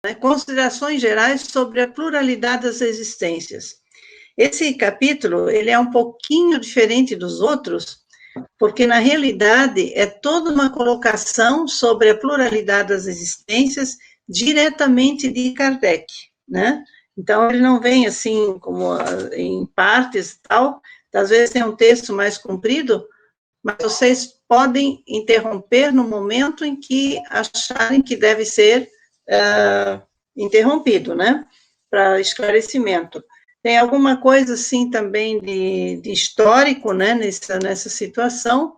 né, considerações gerais sobre a pluralidade das existências. Esse capítulo, ele é um pouquinho diferente dos outros, porque, na realidade, é toda uma colocação sobre a pluralidade das existências diretamente de Kardec, né? Então, ele não vem assim, como em partes e tal, às vezes tem um texto mais comprido, mas vocês podem interromper no momento em que acharem que deve ser interrompido, né? Para esclarecimento. Tem alguma coisa, assim, também de histórico, né, nessa situação,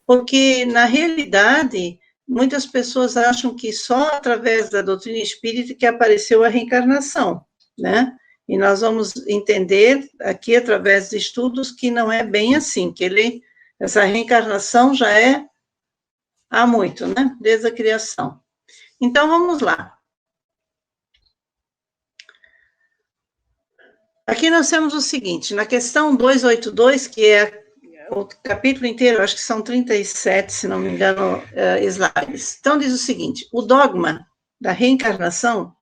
porque, na realidade, muitas pessoas acham que só através da doutrina espírita que apareceu a reencarnação, né? E nós vamos entender aqui, através de estudos, que não é bem assim, que essa reencarnação já é há muito, né? Desde a criação. Então, vamos lá. Aqui nós temos o seguinte, na questão 282, que é o capítulo inteiro, acho que são 37, se não me engano, slides. Então, diz o seguinte, o dogma da reencarnação,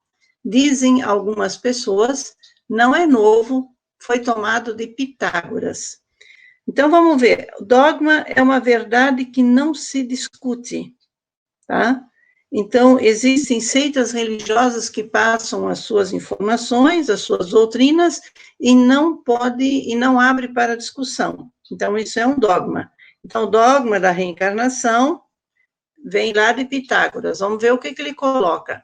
dizem algumas pessoas, não é novo, foi tomado de Pitágoras. Então, vamos ver, o dogma é uma verdade que não se discute, tá? Então, existem seitas religiosas que passam as suas informações, as suas doutrinas, e não abre para discussão. Então, isso é um dogma. Então, o dogma da reencarnação vem lá de Pitágoras. Vamos ver o que ele coloca.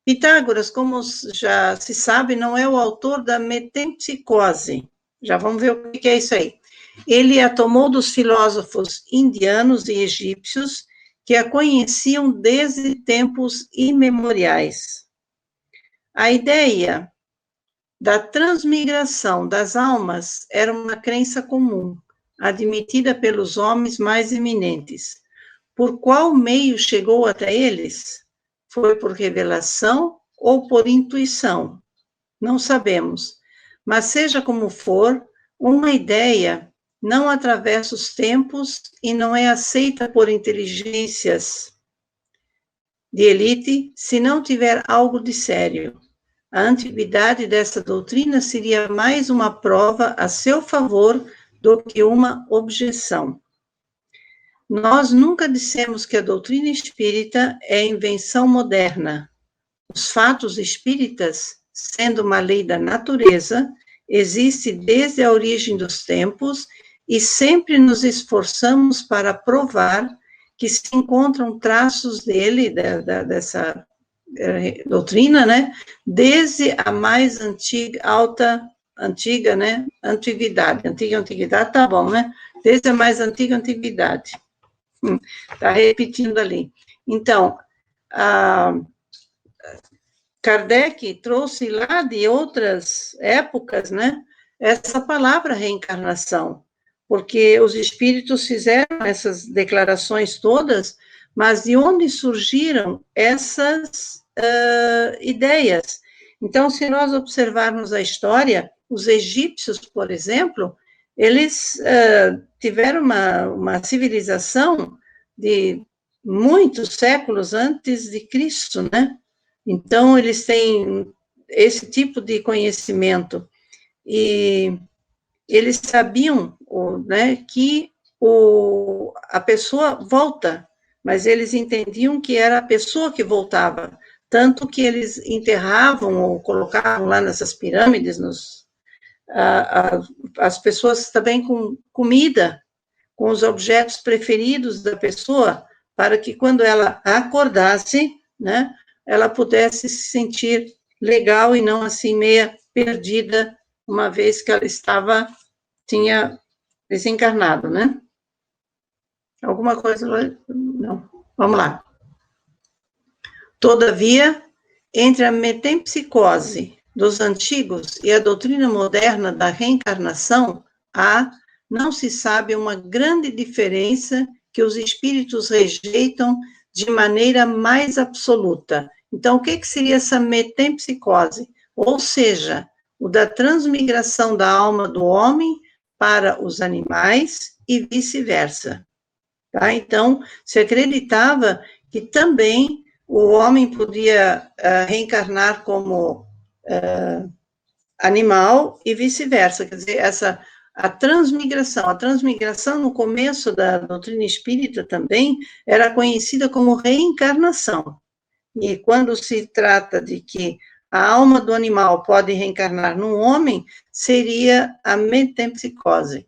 Pitágoras, como já se sabe, não é o autor da metempsicose. Já vamos ver o que é isso aí. Ele a tomou dos filósofos indianos e egípcios, que a conheciam desde tempos imemoriais. A ideia da transmigração das almas era uma crença comum, admitida pelos homens mais eminentes. Por qual meio chegou até eles? Foi por revelação ou por intuição? Não sabemos. Mas seja como for, uma ideia não atravessa os tempos e não é aceita por inteligências de elite se não tiver algo de sério. A antiguidade dessa doutrina seria mais uma prova a seu favor do que uma objeção. Nós nunca dissemos que a doutrina espírita é invenção moderna. Os fatos espíritas, sendo uma lei da natureza, existe desde a origem dos tempos e sempre nos esforçamos para provar que se encontram traços dele, dessa doutrina, né, desde a mais antiga, né, antiguidade, tá bom, né, desde a mais antiga antiguidade. Está repetindo ali. Então, Kardec trouxe lá de outras épocas, né, essa palavra reencarnação, porque os espíritos fizeram essas declarações todas, mas de onde surgiram essas ideias? Então, se nós observarmos a história, os egípcios, por exemplo, eles tiveram uma civilização de muitos séculos antes de Cristo, né? Então, eles têm esse tipo de conhecimento e eles sabiam, né, que a pessoa volta, mas eles entendiam que era a pessoa que voltava, tanto que eles enterravam ou colocavam lá nessas pirâmides as pessoas também com comida, com os objetos preferidos da pessoa, para que quando ela acordasse, né, ela pudesse se sentir legal e não assim meia perdida, uma vez que ela tinha desencarnado, né? Alguma coisa? Não. Vamos lá. Todavia, entre a metempsicose dos antigos e a doutrina moderna da reencarnação, não se sabe uma grande diferença que os espíritos rejeitam de maneira mais absoluta. Então, o que seria essa metempsicose? Ou seja, o da transmigração da alma do homem para os animais e vice-versa. Tá? Então, se acreditava que também o homem podia reencarnar como animal e vice-versa, quer dizer, a transmigração no começo da doutrina espírita também era conhecida como reencarnação, e quando se trata de que a alma do animal pode reencarnar num homem, seria a metempsicose.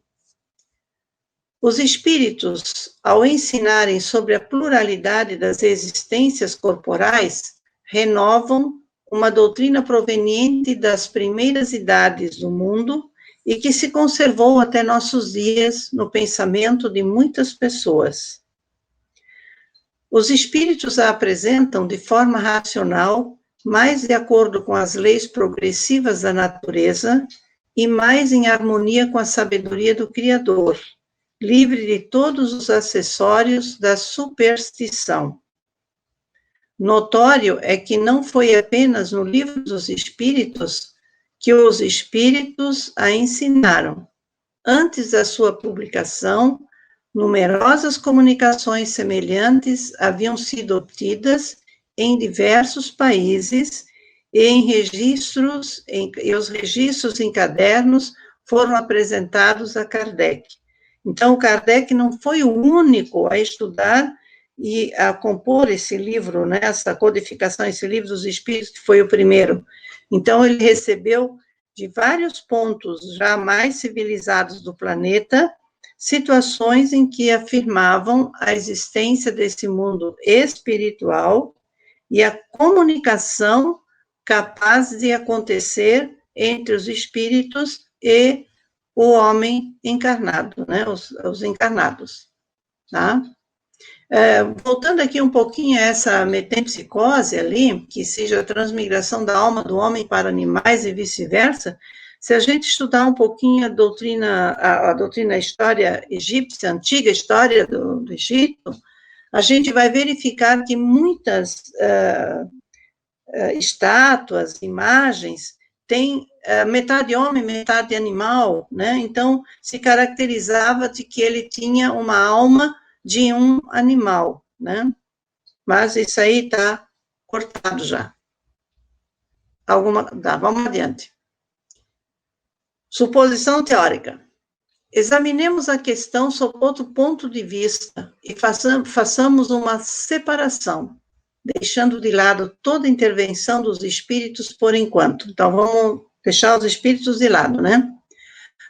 Os espíritos, ao ensinarem sobre a pluralidade das existências corporais, renovam uma doutrina proveniente das primeiras idades do mundo e que se conservou até nossos dias no pensamento de muitas pessoas. Os espíritos a apresentam de forma racional, mais de acordo com as leis progressivas da natureza e mais em harmonia com a sabedoria do Criador, livre de todos os acessórios da superstição. Notório é que não foi apenas no Livro dos Espíritos que os espíritos a ensinaram. Antes da sua publicação, numerosas comunicações semelhantes haviam sido obtidas em diversos países e os registros em cadernos foram apresentados a Kardec. Então, Kardec não foi o único a estudar e a compor esse livro, né, essa codificação, esse livro dos Espíritos, que foi o primeiro. Então, ele recebeu de vários pontos já mais civilizados do planeta, situações em que afirmavam a existência desse mundo espiritual e a comunicação capaz de acontecer entre os espíritos e o homem encarnado, né, os encarnados, tá? Voltando aqui um pouquinho a essa metempsicose ali, que seja a transmigração da alma do homem para animais e vice-versa, se a gente estudar um pouquinho a doutrina, a história egípcia, a antiga história do Egito, a gente vai verificar que muitas estátuas, imagens, tem metade homem, metade animal, né? Então, se caracterizava de que ele tinha uma alma de um animal, né? Mas isso aí está cortado já. Vamos adiante. Suposição teórica. Examinemos a questão sob outro ponto de vista e façamos uma separação, deixando de lado toda intervenção dos espíritos por enquanto. Então, vamos deixar os espíritos de lado, né?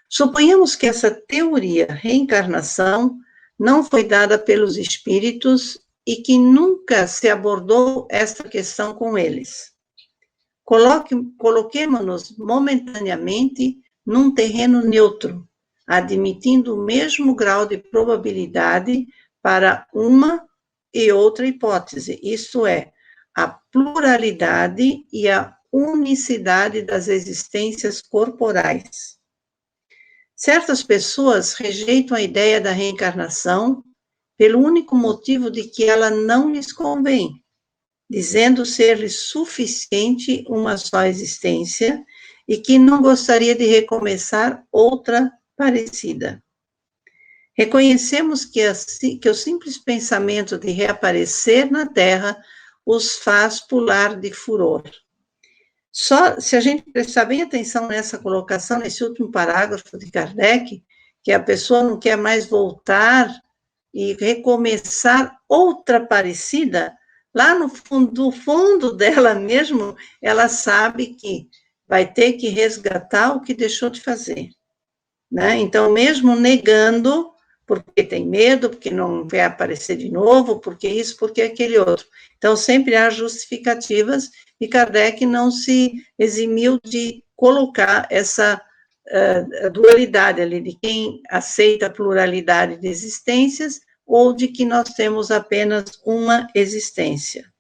Suponhamos que essa teoria reencarnação não foi dada pelos espíritos e que nunca se abordou esta questão com eles. Coloquemo-nos momentaneamente num terreno neutro, admitindo o mesmo grau de probabilidade para uma e outra hipótese, isto é, a pluralidade e a unicidade das existências corporais. Certas pessoas rejeitam a ideia da reencarnação pelo único motivo de que ela não lhes convém, dizendo ser-lhes suficiente uma só existência e que não gostaria de recomeçar outra parecida. Reconhecemos que o simples pensamento de reaparecer na Terra os faz pular de furor. Só se a gente prestar bem atenção nessa colocação, nesse último parágrafo de Kardec, que a pessoa não quer mais voltar e recomeçar outra parecida, lá no fundo dela mesmo, ela sabe que vai ter que resgatar o que deixou de fazer, né? Então, mesmo negando, porque tem medo, porque não vai aparecer de novo, porque isso, porque aquele outro. Então, sempre há justificativas, e Kardec não se eximiu de colocar essa dualidade ali, de quem aceita a pluralidade de existências, ou de que nós temos apenas uma existência.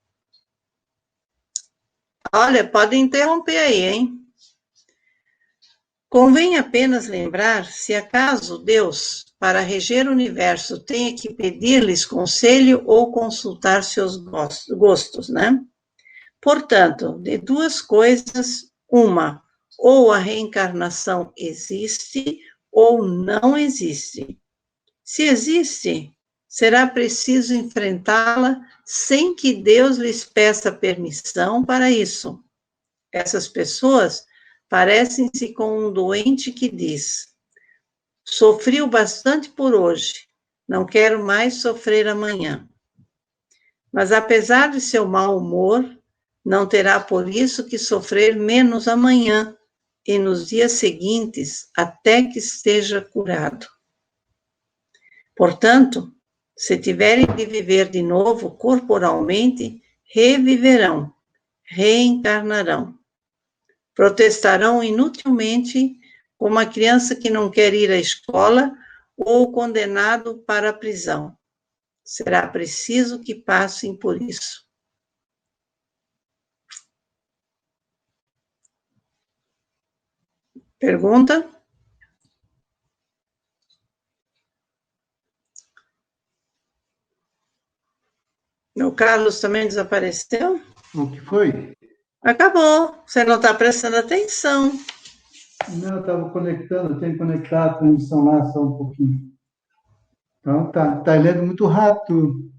Olha, pode interromper aí, hein? Convém apenas lembrar, se acaso Deus, para reger o universo, tenha que pedir-lhes conselho ou consultar seus gostos, né? Portanto, de duas coisas, uma, ou a reencarnação existe ou não existe. Se existe, será preciso enfrentá-la sem que Deus lhes peça permissão para isso. Essas pessoas parecem-se com um doente que diz: sofri o bastante por hoje, não quero mais sofrer amanhã. Mas apesar de seu mau humor, não terá por isso que sofrer menos amanhã e nos dias seguintes, até que esteja curado. Portanto, se tiverem de viver de novo corporalmente, reviverão, reencarnarão. Protestarão inutilmente como a criança que não quer ir à escola ou condenado para a prisão. Será preciso que passem por isso. Pergunta? O Carlos também desapareceu? O que foi? Acabou. Você não está prestando atenção. Não, eu estava conectando, eu tenho que conectar a transmissão lá só um pouquinho. Então, tá lendo muito rápido.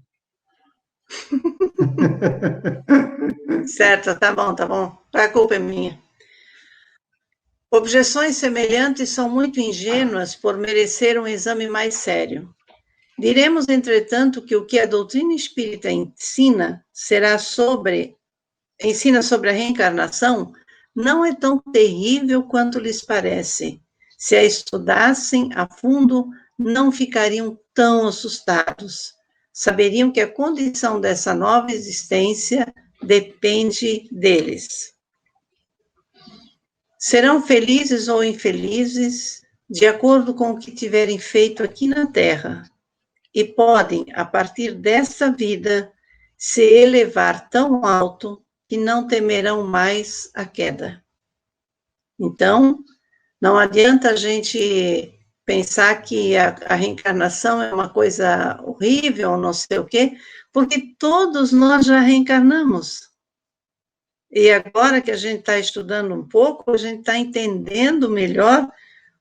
Certo, tá bom. A culpa é minha. Objeções semelhantes são muito ingênuas por merecer um exame mais sério. Diremos, entretanto, que o que a doutrina espírita ensina sobre a reencarnação não é tão terrível quanto lhes parece. Se a estudassem a fundo, não ficariam tão assustados. Saberiam que a condição dessa nova existência depende deles. Serão felizes ou infelizes de acordo com o que tiverem feito aqui na Terra e podem, a partir dessa vida, se elevar tão alto que não temerão mais a queda. Então, não adianta a gente pensar que a reencarnação é uma coisa horrível, ou não sei o quê, porque todos nós já reencarnamos. E agora que a gente está estudando um pouco, a gente está entendendo melhor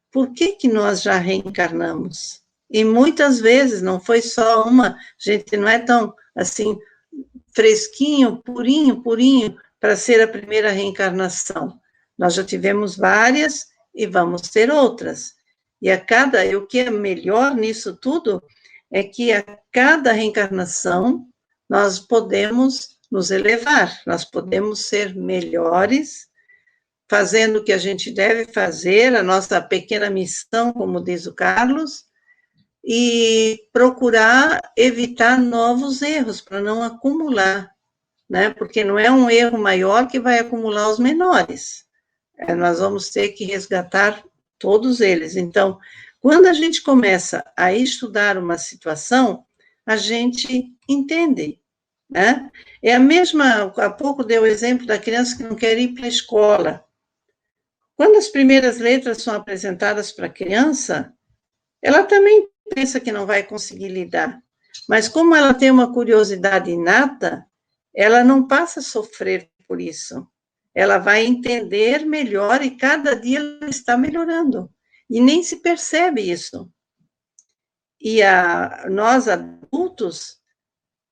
por que nós já reencarnamos. E muitas vezes, não foi só uma, a gente não é tão, assim, fresquinho, purinho, para ser a primeira reencarnação. Nós já tivemos várias e vamos ter outras. E o que é melhor nisso tudo é que a cada reencarnação nós podemos nos elevar, nós podemos ser melhores, fazendo o que a gente deve fazer, a nossa pequena missão, como diz o Carlos, e procurar evitar novos erros, para não acumular, né? Porque não é um erro maior que vai acumular os menores. Nós vamos ter que resgatar todos eles. Então, quando a gente começa a estudar uma situação, a gente entende, né? É a mesma, há pouco deu o exemplo da criança que não quer ir para a escola. Quando as primeiras letras são apresentadas para a criança, ela também pensa que não vai conseguir lidar. Mas como ela tem uma curiosidade inata, ela não passa a sofrer por isso. Ela vai entender melhor e cada dia ela está melhorando. E nem se percebe isso. E nós, adultos,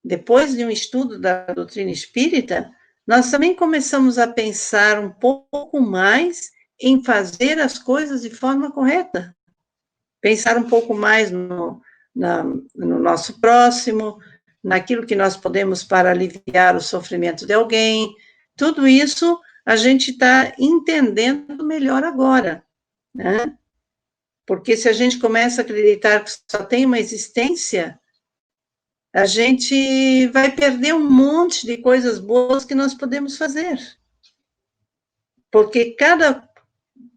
depois de um estudo da doutrina espírita, nós também começamos a pensar um pouco mais em fazer as coisas de forma correta. Pensar um pouco mais no nosso próximo, naquilo que nós podemos para aliviar o sofrimento de alguém. Tudo isso a gente está entendendo melhor agora, né? Porque se a gente começa a acreditar que só tem uma existência, a gente vai perder um monte de coisas boas que nós podemos fazer. Porque cada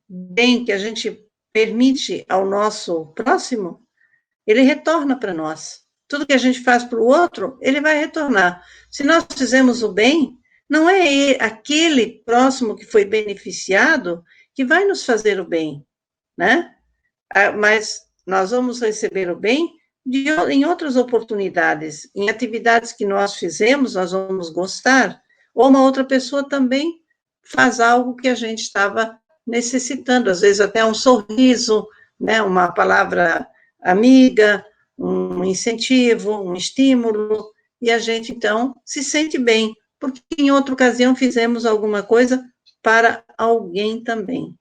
bem que a gente permite ao nosso próximo, ele retorna para nós. Tudo que a gente faz para o outro, ele vai retornar. Se nós fizemos o bem, não é aquele próximo que foi beneficiado que vai nos fazer o bem, né? Mas nós vamos receber o bem em outras oportunidades, em atividades que nós fizemos, nós vamos gostar, ou uma outra pessoa também faz algo que a gente estava necessitando, às vezes até um sorriso, né, uma palavra amiga, um incentivo, um estímulo, e a gente, então, se sente bem, porque em outra ocasião fizemos alguma coisa para alguém também.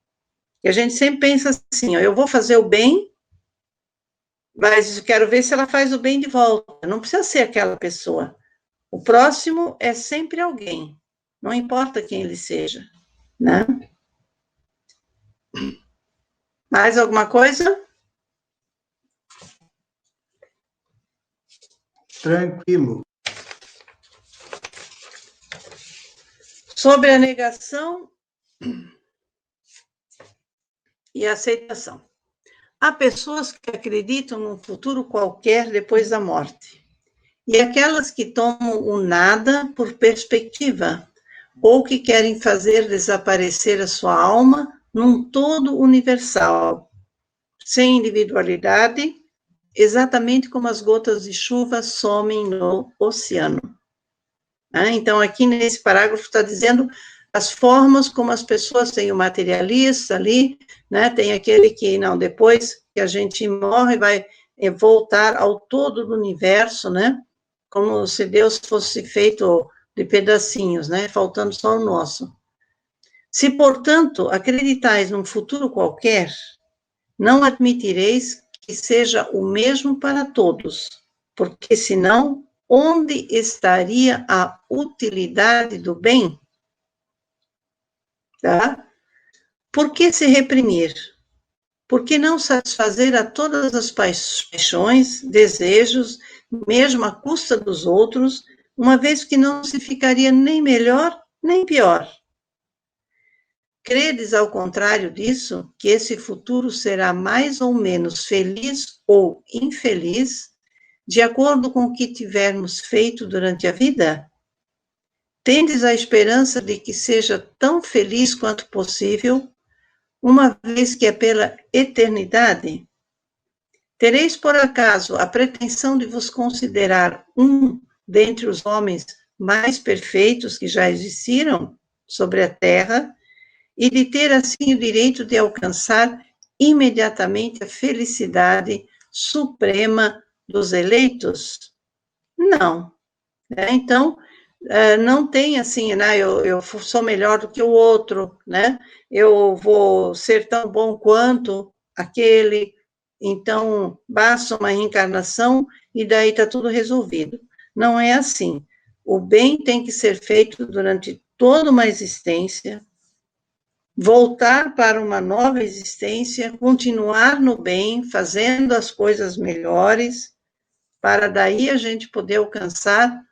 E a gente sempre pensa assim, ó, eu vou fazer o bem, mas eu quero ver se ela faz o bem de volta. Não precisa ser aquela pessoa. O próximo é sempre alguém, não importa quem ele seja, né? Mais alguma coisa? Tranquilo. Sobre a negação e a aceitação. Há pessoas que acreditam num futuro qualquer depois da morte. E aquelas que tomam o nada por perspectiva, ou que querem fazer desaparecer a sua alma num todo universal, sem individualidade, exatamente como as gotas de chuva somem no oceano. Então, aqui nesse parágrafo está dizendo as formas como as pessoas têm o materialista ali, né? Tem aquele que, não, depois que a gente morre, vai voltar ao todo do universo, né? Como se Deus fosse feito de pedacinhos, né? Faltando só o nosso. Se, portanto, acreditais num futuro qualquer, não admitireis que seja o mesmo para todos, porque senão, onde estaria a utilidade do bem? Tá? Por que se reprimir? Por que não satisfazer a todas as paixões, desejos, mesmo à custa dos outros, uma vez que não se ficaria nem melhor, nem pior? Credes, ao contrário disso, que esse futuro será mais ou menos feliz ou infeliz, de acordo com o que tivermos feito durante a vida? Tendes a esperança de que seja tão feliz quanto possível, uma vez que é pela eternidade? Tereis, por acaso, a pretensão de vos considerar um dentre os homens mais perfeitos que já existiram sobre a terra, e de ter assim o direito de alcançar imediatamente a felicidade suprema dos eleitos? Não. Então, não tem assim, né, eu sou melhor do que o outro, né? Eu vou ser tão bom quanto aquele, então basta uma reencarnação e daí está tudo resolvido. Não é assim. O bem tem que ser feito durante toda uma existência, voltar para uma nova existência, continuar no bem, fazendo as coisas melhores, para daí a gente poder alcançar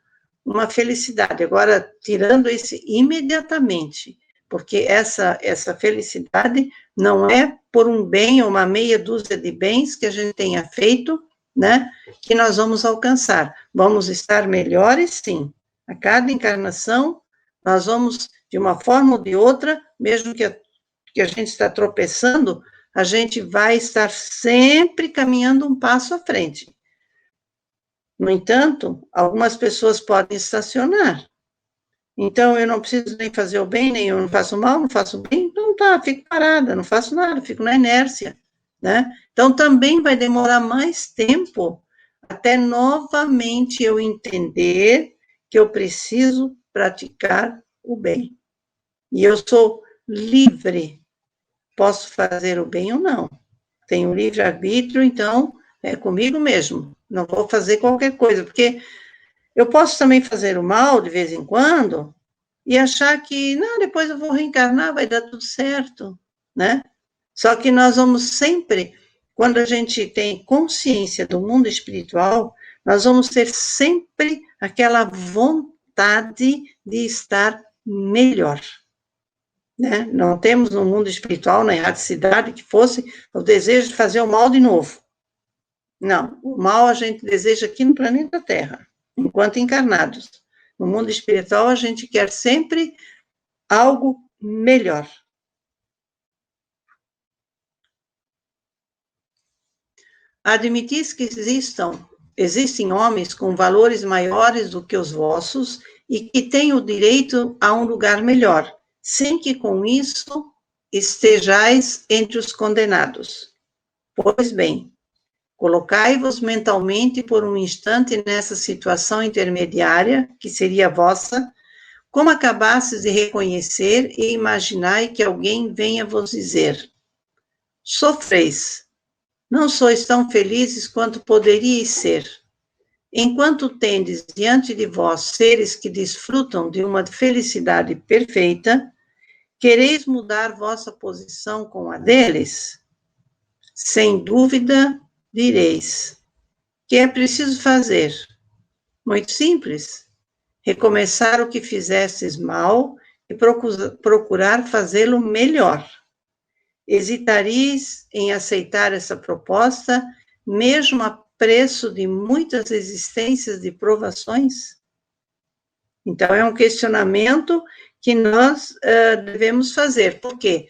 uma felicidade. Agora, tirando esse imediatamente, porque essa felicidade não é por um bem ou uma meia dúzia de bens que a gente tenha feito, né, que nós vamos alcançar. Vamos estar melhores, sim. A cada encarnação, nós vamos, de uma forma ou de outra, mesmo que a gente está tropeçando, a gente vai estar sempre caminhando um passo à frente. No entanto, algumas pessoas podem estacionar. Então, eu não preciso nem fazer o bem, nem eu não faço mal, não faço bem, então tá, fico parada, não faço nada, fico na inércia, né? Então, também vai demorar mais tempo até novamente eu entender que eu preciso praticar o bem. E eu sou livre, posso fazer o bem ou não. Tenho livre-arbítrio, então, é comigo mesmo, não vou fazer qualquer coisa, porque eu posso também fazer o mal de vez em quando e achar que, não, depois eu vou reencarnar, vai dar tudo certo, né? Só que nós vamos sempre, quando a gente tem consciência do mundo espiritual, nós vamos ter sempre aquela vontade de estar melhor, né? Não temos no mundo espiritual, na erraticidade que fosse, o desejo de fazer o mal de novo. Não, o mal a gente deseja aqui no planeta Terra, enquanto encarnados. No mundo espiritual, a gente quer sempre algo melhor. Admitis que existem homens com valores maiores do que os vossos e que têm o direito a um lugar melhor, sem que com isso estejais entre os condenados. Pois bem, Colocai-vos mentalmente por um instante nessa situação intermediária, que seria vossa, como acabastes de reconhecer e imaginai que alguém venha vos dizer: sofreis, não sois tão felizes quanto poderíeis ser. Enquanto tendes diante de vós seres que desfrutam de uma felicidade perfeita, quereis mudar vossa posição com a deles? Sem dúvida, direis: que é preciso fazer? Muito simples. Recomeçar o que fizestes mal e procurar fazê-lo melhor. Hesitareis em aceitar essa proposta, mesmo a preço de muitas existências de provações? Então, é um questionamento que nós devemos fazer. Por quê?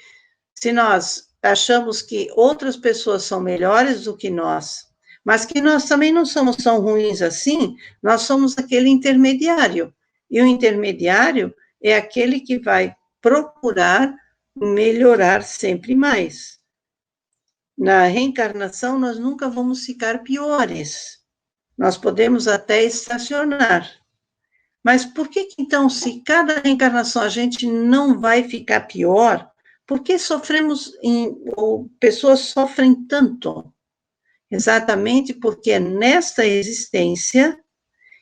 Se nós achamos que outras pessoas são melhores do que nós, mas que nós também não somos tão ruins assim, nós somos aquele intermediário. E o intermediário é aquele que vai procurar melhorar sempre mais. Na reencarnação, nós nunca vamos ficar piores. Nós podemos até estacionar. Mas por que, então, se cada reencarnação a gente não vai ficar pior, por que ou pessoas sofrem tanto? Exatamente porque é nesta existência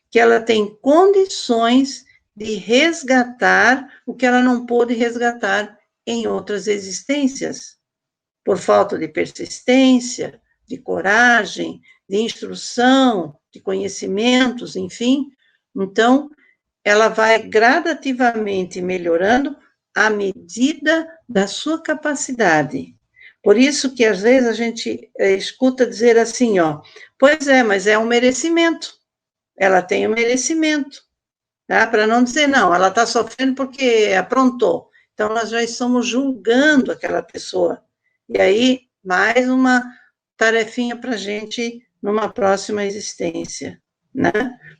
que ela tem condições de resgatar o que ela não pôde resgatar em outras existências, por falta de persistência, de coragem, de instrução, de conhecimentos, enfim. Então, ela vai gradativamente melhorando à medida da sua capacidade. Por isso que, às vezes, a gente escuta dizer assim, ó, pois é, mas é um merecimento. Ela tem um merecimento, tá? Para não dizer, não, ela está sofrendo porque aprontou. Então, nós já estamos julgando aquela pessoa. E aí, mais uma tarefinha para a gente numa próxima existência, né?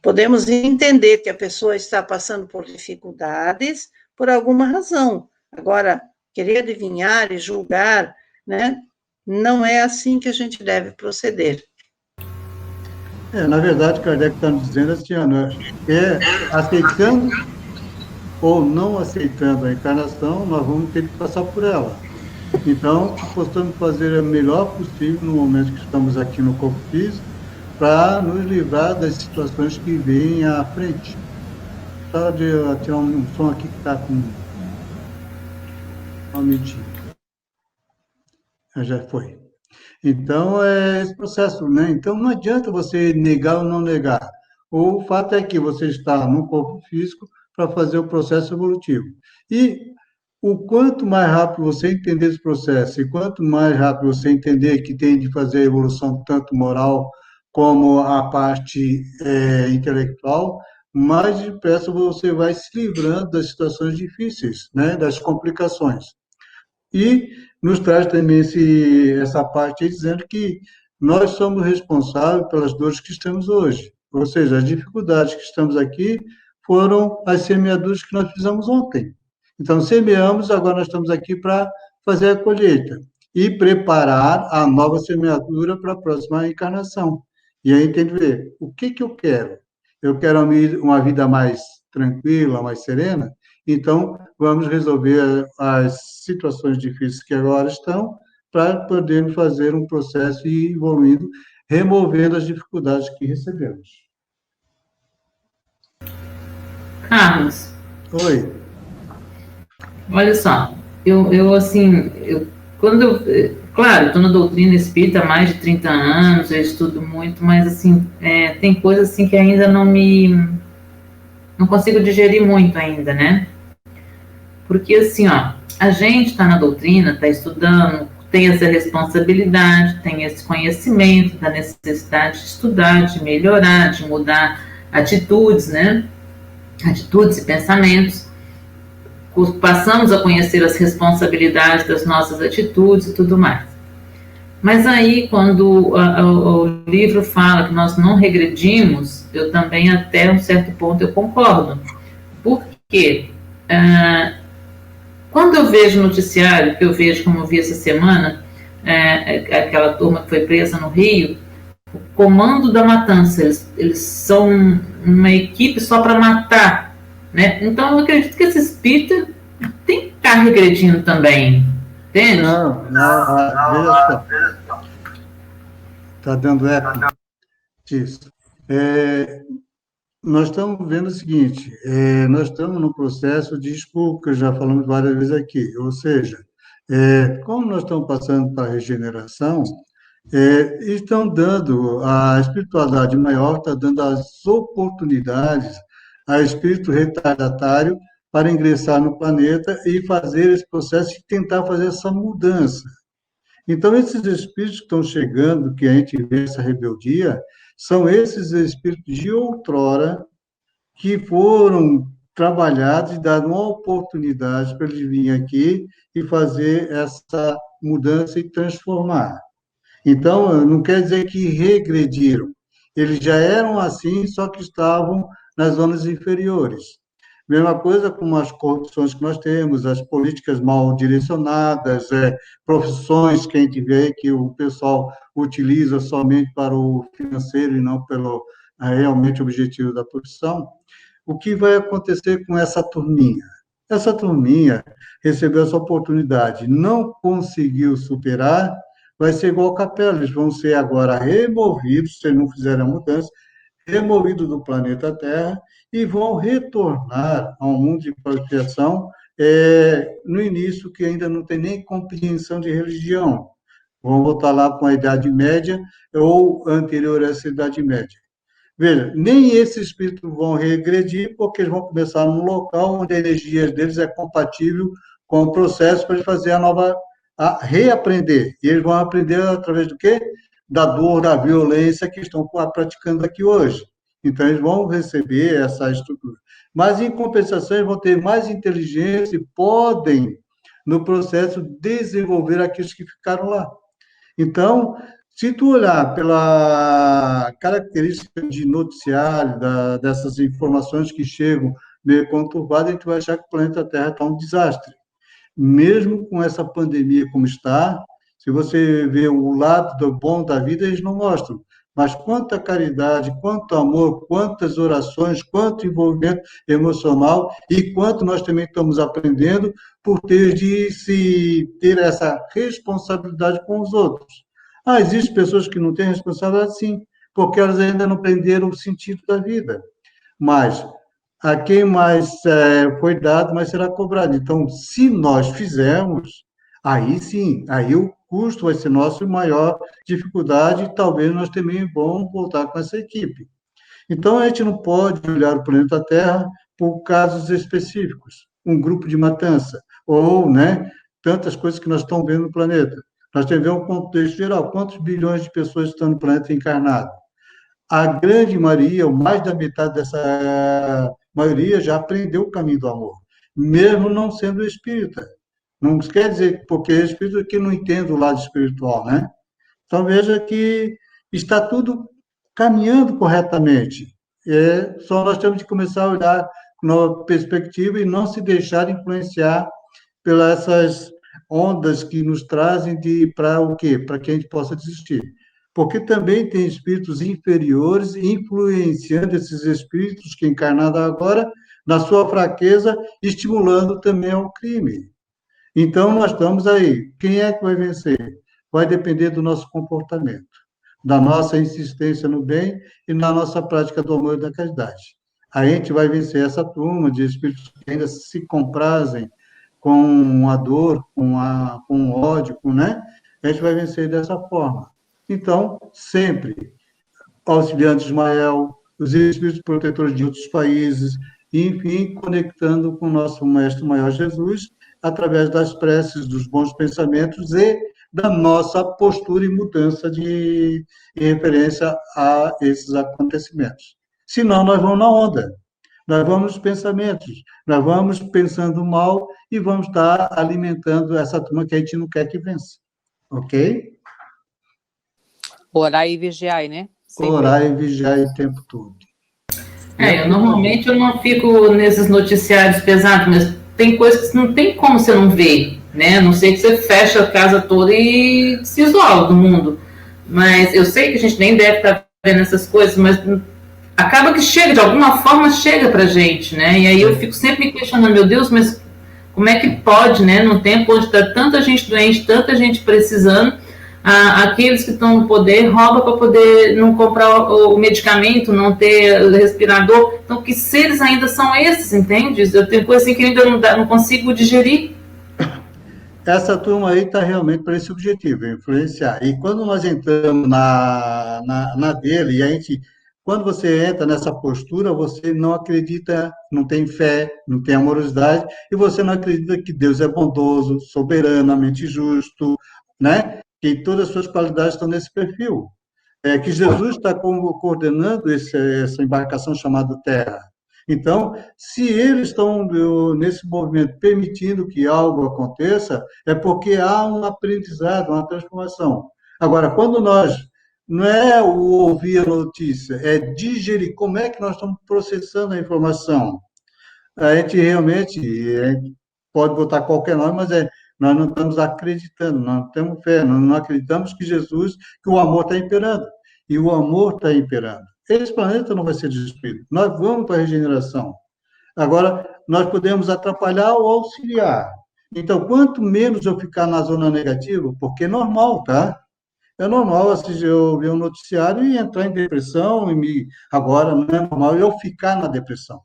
Podemos entender que a pessoa está passando por dificuldades por alguma razão. Agora, querer adivinhar e julgar, né? Não é assim que a gente deve proceder. Na verdade, Kardec está nos dizendo assim, aceitando ou não aceitando a encarnação, nós vamos ter que passar por ela. Então, possamos fazer o melhor possível no momento que estamos aqui no corpo físico, para nos livrar das situações que vêm à frente. Só de tirar um som aqui que está com uma medida. Já foi. Então, é esse processo, né? Então, não adianta você negar ou não negar. O fato é que você está no corpo físico para fazer o processo evolutivo. E o quanto mais rápido você entender esse processo, e quanto mais rápido você entender que tem de fazer a evolução tanto moral como a parte intelectual, mais depressa você vai se livrando das situações difíceis, né? Das complicações. E nos traz também essa parte aí dizendo que nós somos responsáveis pelas dores que estamos hoje. Ou seja, as dificuldades que estamos aqui foram as semeaduras que nós fizemos ontem. Então, semeamos, agora nós estamos aqui para fazer a colheita e preparar a nova semeadura para a próxima encarnação. E aí tem que ver, o que eu quero? Eu quero uma vida mais tranquila, mais serena? Então, vamos resolver as situações difíceis que agora estão, para podermos fazer um processo e ir evoluindo, removendo as dificuldades que recebemos. Carlos. Oi. Olha só, claro, estou na doutrina espírita há mais de 30 anos, eu estudo muito, mas, assim, tem coisas, assim, que ainda não consigo digerir muito ainda, né? Porque, assim, ó, a gente está na doutrina, está estudando, tem essa responsabilidade, tem esse conhecimento da necessidade de estudar, de melhorar, de mudar atitudes, né? Atitudes e pensamentos. Passamos a conhecer as responsabilidades das nossas atitudes e tudo mais. Mas aí, quando o livro fala que nós não regredimos, eu também, até um certo ponto, eu concordo. Por quê? Quando eu vejo o noticiário, que eu vejo, como eu vi essa semana, aquela turma que foi presa no Rio, comando da matança, eles são uma equipe só para matar, né? Então eu acredito que esse espírito tem que estar regredindo também, entende? Não, veja só. Está dando eco. Isso. Nós estamos vendo o seguinte, nós estamos no processo de expurgo, que já falamos várias vezes aqui, ou seja, como nós estamos passando para a regeneração, estão dando, a espiritualidade maior está dando as oportunidades a espírito retardatário para ingressar no planeta e fazer esse processo e tentar fazer essa mudança. Então, esses espíritos que estão chegando, que a gente vê essa rebeldia, são esses espíritos de outrora que foram trabalhados e dados uma oportunidade para eles virem aqui e fazer essa mudança e transformar. Então, não quer dizer que regrediram. Eles já eram assim, só que estavam nas zonas inferiores. Mesma coisa com as corrupções que nós temos, as políticas mal direcionadas, profissões que a gente vê que o pessoal utiliza somente para o financeiro e não pelo realmente objetivo da profissão. O que vai acontecer com essa turminha? Essa turminha recebeu essa oportunidade, não conseguiu superar, vai ser igual ao Capela, eles vão ser agora removidos, se não fizerem a mudança, removidos do planeta Terra e vão retornar ao mundo de proteção no início, que ainda não tem nem compreensão de religião. Vão voltar lá com a Idade Média ou anterior a essa Idade Média. Veja, nem esses espíritos vão regredir, porque eles vão começar num local onde a energia deles é compatível com o processo para eles fazer a reaprender. E eles vão aprender através do quê? Da dor, da violência que estão praticando aqui hoje. Então, eles vão receber essa estrutura. Mas, em compensação, eles vão ter mais inteligência e podem, no processo, desenvolver aqueles que ficaram lá. Então, se tu olhar pela característica de noticiário, dessas informações que chegam meio conturbadas, a gente vai achar que o planeta Terra está um desastre. Mesmo com essa pandemia como está, se você vê o lado bom da vida, eles não mostram. Mas quanta caridade, quanto amor, quantas orações, quanto envolvimento emocional e quanto nós também estamos aprendendo por ter essa responsabilidade com os outros. Existem pessoas que não têm responsabilidade, sim, porque elas ainda não aprenderam o sentido da vida. Mas a quem mais foi dado, mais será cobrado. Então, se nós fizermos, aí sim, aí o custo vai ser nosso maior dificuldade e talvez nós também vamos voltar com essa equipe. Então, a gente não pode olhar o planeta Terra por casos específicos, um grupo de matança, ou tantas coisas que nós estamos vendo no planeta. Nós temos que ver um contexto geral, quantos bilhões de pessoas estão no planeta encarnado. A grande maioria, ou mais da metade dessa maioria, já aprendeu o caminho do amor, mesmo não sendo espírita. Não quer dizer, porque é espírita que não entende o lado espiritual, né? Então, veja que está tudo caminhando corretamente. Só nós temos que começar a olhar na perspectiva e não se deixar influenciar pelas essas ondas que nos trazem para o quê? Para que a gente possa desistir. Porque também tem espíritos inferiores influenciando esses espíritos que encarnaram agora na sua fraqueza, estimulando também ao crime. Então, nós estamos aí. Quem é que vai vencer? Vai depender do nosso comportamento, da nossa insistência no bem e na nossa prática do amor e da caridade. A gente vai vencer essa turma de espíritos que ainda se comprazem com a dor, com o ódio, A gente vai vencer dessa forma. Então, sempre auxiliando Ismael, os espíritos protetores de outros países, enfim, conectando com o nosso Mestre Maior Jesus, através das preces, dos bons pensamentos e da nossa postura e mudança em referência a esses acontecimentos. Senão, nós vamos na onda. Nós vamos nos pensamentos, nós vamos pensando mal e vamos estar alimentando essa turma que a gente não quer que vença. Ok? Orar e vigiar, né? Sempre. Orar e vigiar o tempo todo. Normalmente eu não fico nesses noticiários pesados, mas tem coisas que não tem como você não ver, né? A não sei que você fecha a casa toda e se isola do mundo. Mas eu sei que a gente nem deve estar vendo essas coisas, mas acaba que chega, de alguma forma chega pra gente, né? E aí eu fico sempre me questionando, meu Deus, mas como é que pode, né? Num tempo onde está tanta gente doente, tanta gente precisando, aqueles que estão no poder roubam para poder não comprar o medicamento, não ter o respirador. Então, que seres ainda são esses, entende? Eu tenho coisa assim que ainda não consigo digerir. Essa turma aí está realmente para esse objetivo, influenciar. E quando nós entramos na dele, e a gente, quando você entra nessa postura, você não acredita, não tem fé, não tem amorosidade, e você não acredita que Deus é bondoso, soberanamente justo, né? Que todas as suas qualidades estão nesse perfil. É que Jesus está coordenando essa embarcação chamada Terra. Então, se eles estão nesse movimento permitindo que algo aconteça, é porque há um aprendizado, uma transformação. Agora, quando nós, não é o ouvir a notícia, é digerir como é que nós estamos processando a informação. A gente realmente pode botar qualquer nome, mas nós não estamos acreditando, nós não temos fé, nós não acreditamos que Jesus, que o amor está imperando. E o amor está imperando. Esse planeta não vai ser destruído. Nós vamos para a regeneração. Agora, nós podemos atrapalhar ou auxiliar. Então, quanto menos eu ficar na zona negativa, porque é normal, tá? É normal assistir, eu ver um noticiário e entrar em depressão, agora não é normal eu ficar na depressão.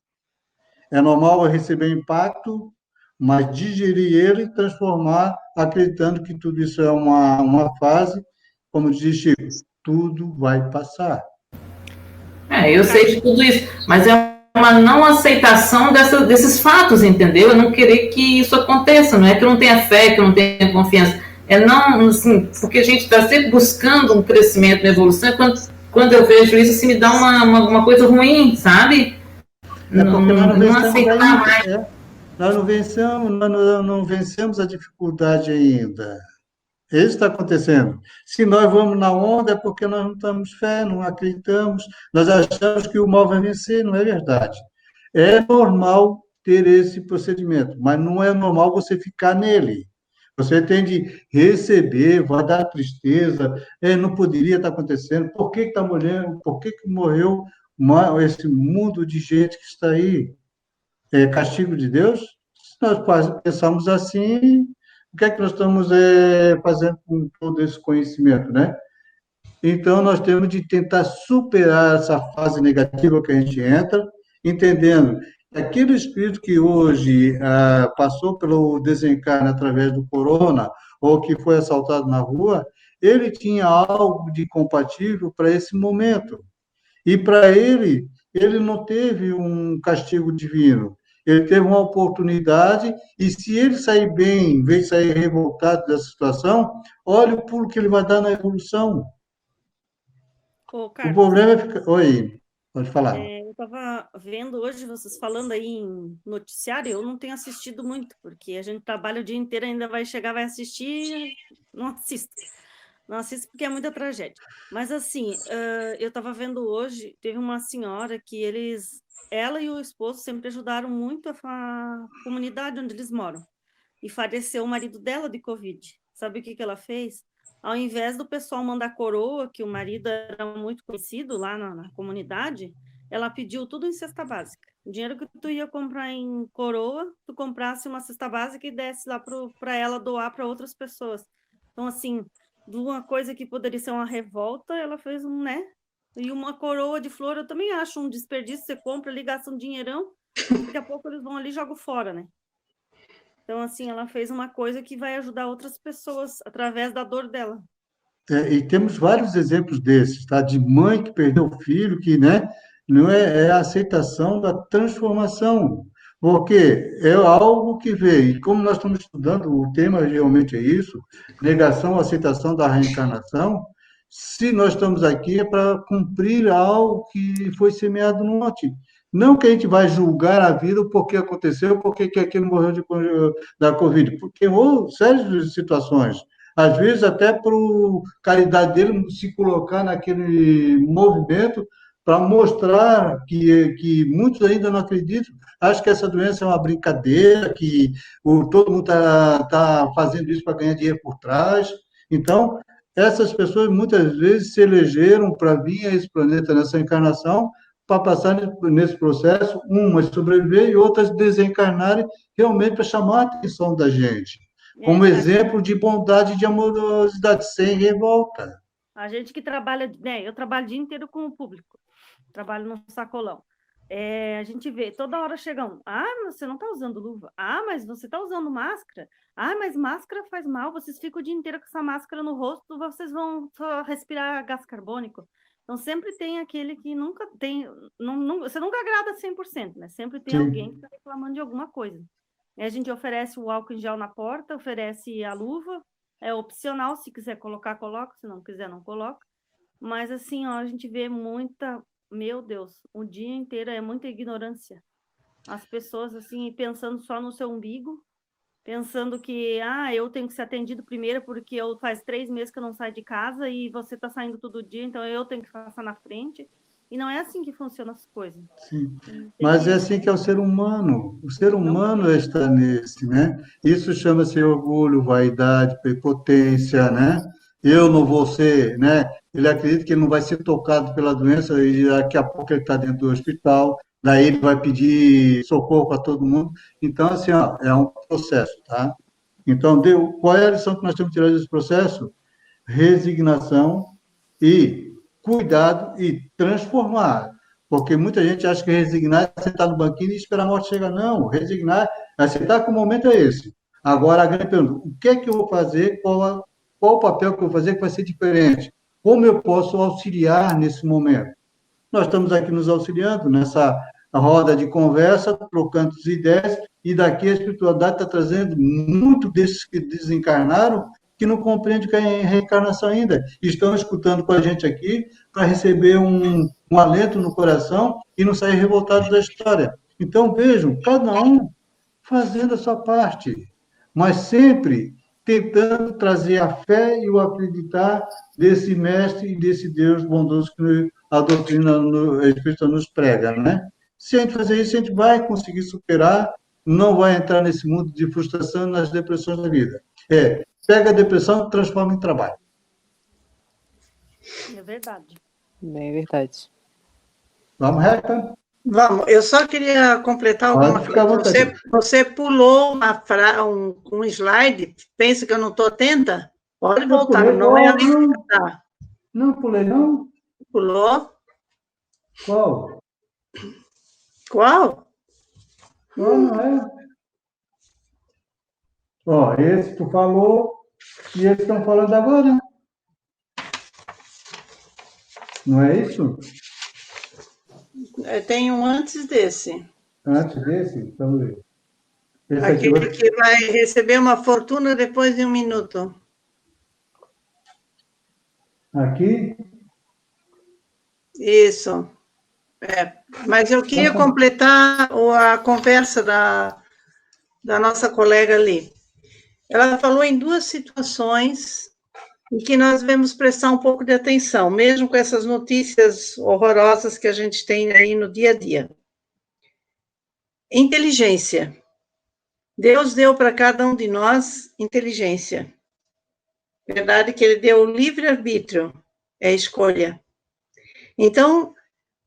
É normal eu receber impacto, mas digerir ele e transformar, acreditando que tudo isso é uma fase, como diz Chico, tudo vai passar. Eu sei de tudo isso, mas é uma não aceitação desses fatos, entendeu? Eu não querer que isso aconteça, não é que eu não tenha fé, que eu não tenha confiança. É não, assim, porque a gente está sempre buscando um crescimento, uma evolução, e quando eu vejo isso, assim, me dá uma coisa ruim, sabe? Não aceitar mais. Nós não vencemos a dificuldade ainda. Isso está acontecendo. Se nós vamos na onda, é porque nós não temos fé, não acreditamos, nós achamos que o mal vai vencer, não é verdade. É normal ter esse procedimento, mas não é normal você ficar nele. Você tem de receber, vai dar tristeza, não poderia estar acontecendo, por que está morrendo, por que morreu esse mundo de gente que está aí? É castigo de Deus? Se nós pensamos assim, o que é que nós estamos fazendo com todo esse conhecimento, né? Então, nós temos de tentar superar essa fase negativa que a gente entra, entendendo que aquele espírito que hoje passou pelo desencarne através do corona, ou que foi assaltado na rua, ele tinha algo de compatível para esse momento. E para ele não teve um castigo divino. Ele teve uma oportunidade, e se ele sair bem, em vez de sair revoltado dessa situação, olha o pulo que ele vai dar na evolução. Ô, Carlos, o problema é ficar. Oi, pode falar. Eu estava vendo hoje vocês falando aí em noticiário, eu não tenho assistido muito, porque a gente trabalha o dia inteiro, ainda vai chegar, vai assistir, não assisto. Não assisto porque é muita tragédia. Mas, assim, eu estava vendo hoje, teve uma senhora que ela e o esposo sempre ajudaram muito a comunidade onde eles moram. E faleceu o marido dela de Covid. Sabe o que ela fez? Ao invés do pessoal mandar coroa, que o marido era muito conhecido lá na comunidade, ela pediu tudo em cesta básica. O dinheiro que tu ia comprar em coroa, tu comprasse uma cesta básica e desse lá para ela doar para outras pessoas. Então, assim, de uma coisa que poderia ser uma revolta, ela fez né? E uma coroa de flor, eu também acho um desperdício. Você compra ali, gasta um dinheirão, daqui a pouco eles vão ali e jogam fora, né? Então, assim, ela fez uma coisa que vai ajudar outras pessoas através da dor dela. E temos vários exemplos desses, tá? De mãe que perdeu o filho, que, né? Não é a aceitação da transformação, porque é algo que veio. E como nós estamos estudando, o tema realmente é isso, negação, aceitação da reencarnação. Se nós estamos aqui é para cumprir algo que foi semeado no norte. Não que a gente vai julgar a vida o porquê aconteceu, porque que aquele morreu da Covid, porque houve sérias situações. Às vezes, até por caridade dele se colocar naquele movimento para mostrar que muitos ainda não acreditam, acham que essa doença é uma brincadeira, que todo mundo está fazendo isso para ganhar dinheiro por trás. Então, essas pessoas muitas vezes se elegeram para vir a esse planeta nessa encarnação, para passar nesse processo, umas sobreviver e outras desencarnarem, realmente para chamar a atenção da gente, como exemplo de bondade e de amorosidade, sem revolta. A gente que trabalha, né, eu trabalho o dia inteiro com o público, trabalho no sacolão. A gente vê, toda hora chegam, mas você não está usando luva, mas você está usando máscara, mas máscara faz mal, vocês ficam o dia inteiro com essa máscara no rosto, vocês vão só respirar gás carbônico. Então, sempre tem aquele que nunca tem, você nunca agrada 100%, né? Sempre tem alguém que está reclamando de alguma coisa. E a gente oferece o álcool em gel na porta, oferece a luva, é opcional, se quiser colocar, coloca, se não quiser, não coloca. Mas, assim, ó, a gente vê muita... Meu Deus, o dia inteiro é muita ignorância. As pessoas, assim, pensando só no seu umbigo, pensando que, eu tenho que ser atendido primeiro porque faz 3 meses que eu não saio de casa e você está saindo todo dia, então eu tenho que passar na frente. E não é assim que funcionam as coisas. Sim. Mas é assim que é o ser humano. O ser humano está nesse, né? Isso chama-se orgulho, vaidade, prepotência, né? Eu não vou ser, né? Ele acredita que ele não vai ser tocado pela doença e daqui a pouco ele está dentro do hospital, daí ele vai pedir socorro para todo mundo. Então, assim, ó, é um processo, tá? Então, qual é a lição que nós temos que tirar desse processo? Resignação e cuidado e transformar. Porque muita gente acha que resignar é sentar no banquinho e esperar a morte chegar. Não, resignar, aceitar que o momento é esse. Agora, a grande pergunta, o que é que eu vou fazer? Qual o papel que eu vou fazer que vai ser diferente? Como eu posso auxiliar nesse momento? Nós estamos aqui nos auxiliando nessa roda de conversa, trocando as ideias, e daqui a espiritualidade está trazendo muito desses que desencarnaram, que não compreendem que é reencarnação ainda. Estão escutando com a gente aqui para receber um alento no coração e não sair revoltados da história. Então, vejam, cada um fazendo a sua parte, mas sempre tentando trazer a fé e o acreditar desse mestre e desse Deus bondoso que a doutrina espírita nos prega, né? Se a gente fazer isso, a gente vai conseguir superar, não vai entrar nesse mundo de frustração e nas depressões da vida. Pega a depressão e transforma em trabalho. É verdade. Bem verdade. Vamos, Reca? Vamos, eu só queria completar alguma coisa. Você pulou um slide, pensa que eu não estou atenta? Pode voltar, não é ali que está. Não pulei, não? Pulou. Qual? Qual? Não é? Ó, esse tu falou e eles estão falando agora. Não é isso? Tem um antes desse. Antes desse? Vamos ver. Esse aquele que vai receber uma fortuna depois de 1 minuto. Aqui? Isso. Mas eu queria completar a conversa da nossa colega ali. Ela falou em 2 situações em que nós devemos prestar um pouco de atenção, mesmo com essas notícias horrorosas que a gente tem aí no dia a dia. Inteligência. Deus deu para cada um de nós inteligência. Verdade que ele deu o livre-arbítrio, é escolha. Então,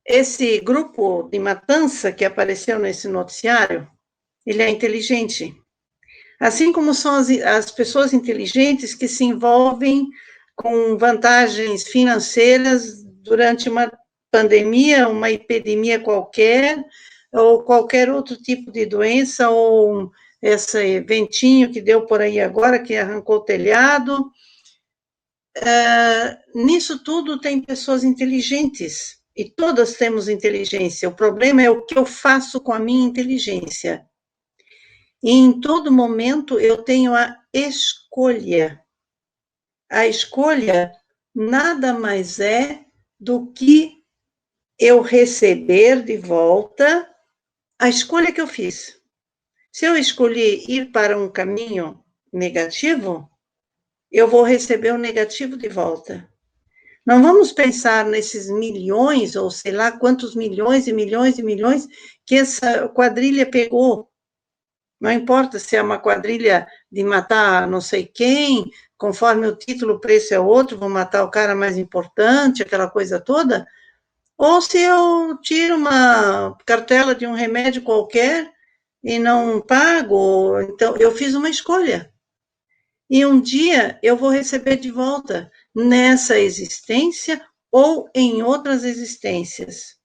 esse grupo de matança que apareceu nesse noticiário, ele é inteligente. Assim como são as pessoas inteligentes que se envolvem com vantagens financeiras durante uma pandemia, uma epidemia qualquer, ou qualquer outro tipo de doença, ou esse ventinho que deu por aí agora, que arrancou o telhado. Nisso tudo tem pessoas inteligentes, e todas temos inteligência. O problema é o que eu faço com a minha inteligência. E em todo momento eu tenho a escolha. A escolha nada mais é do que eu receber de volta a escolha que eu fiz. Se eu escolhi ir para um caminho negativo, eu vou receber o negativo de volta. Não vamos pensar nesses milhões, ou sei lá quantos milhões e milhões e milhões que essa quadrilha pegou. Não importa se é uma quadrilha de matar não sei quem, conforme o título, o preço é outro, vou matar o cara mais importante, aquela coisa toda, ou se eu tiro uma cartela de um remédio qualquer e não pago, então eu fiz uma escolha. E um dia eu vou receber de volta nessa existência ou em outras existências.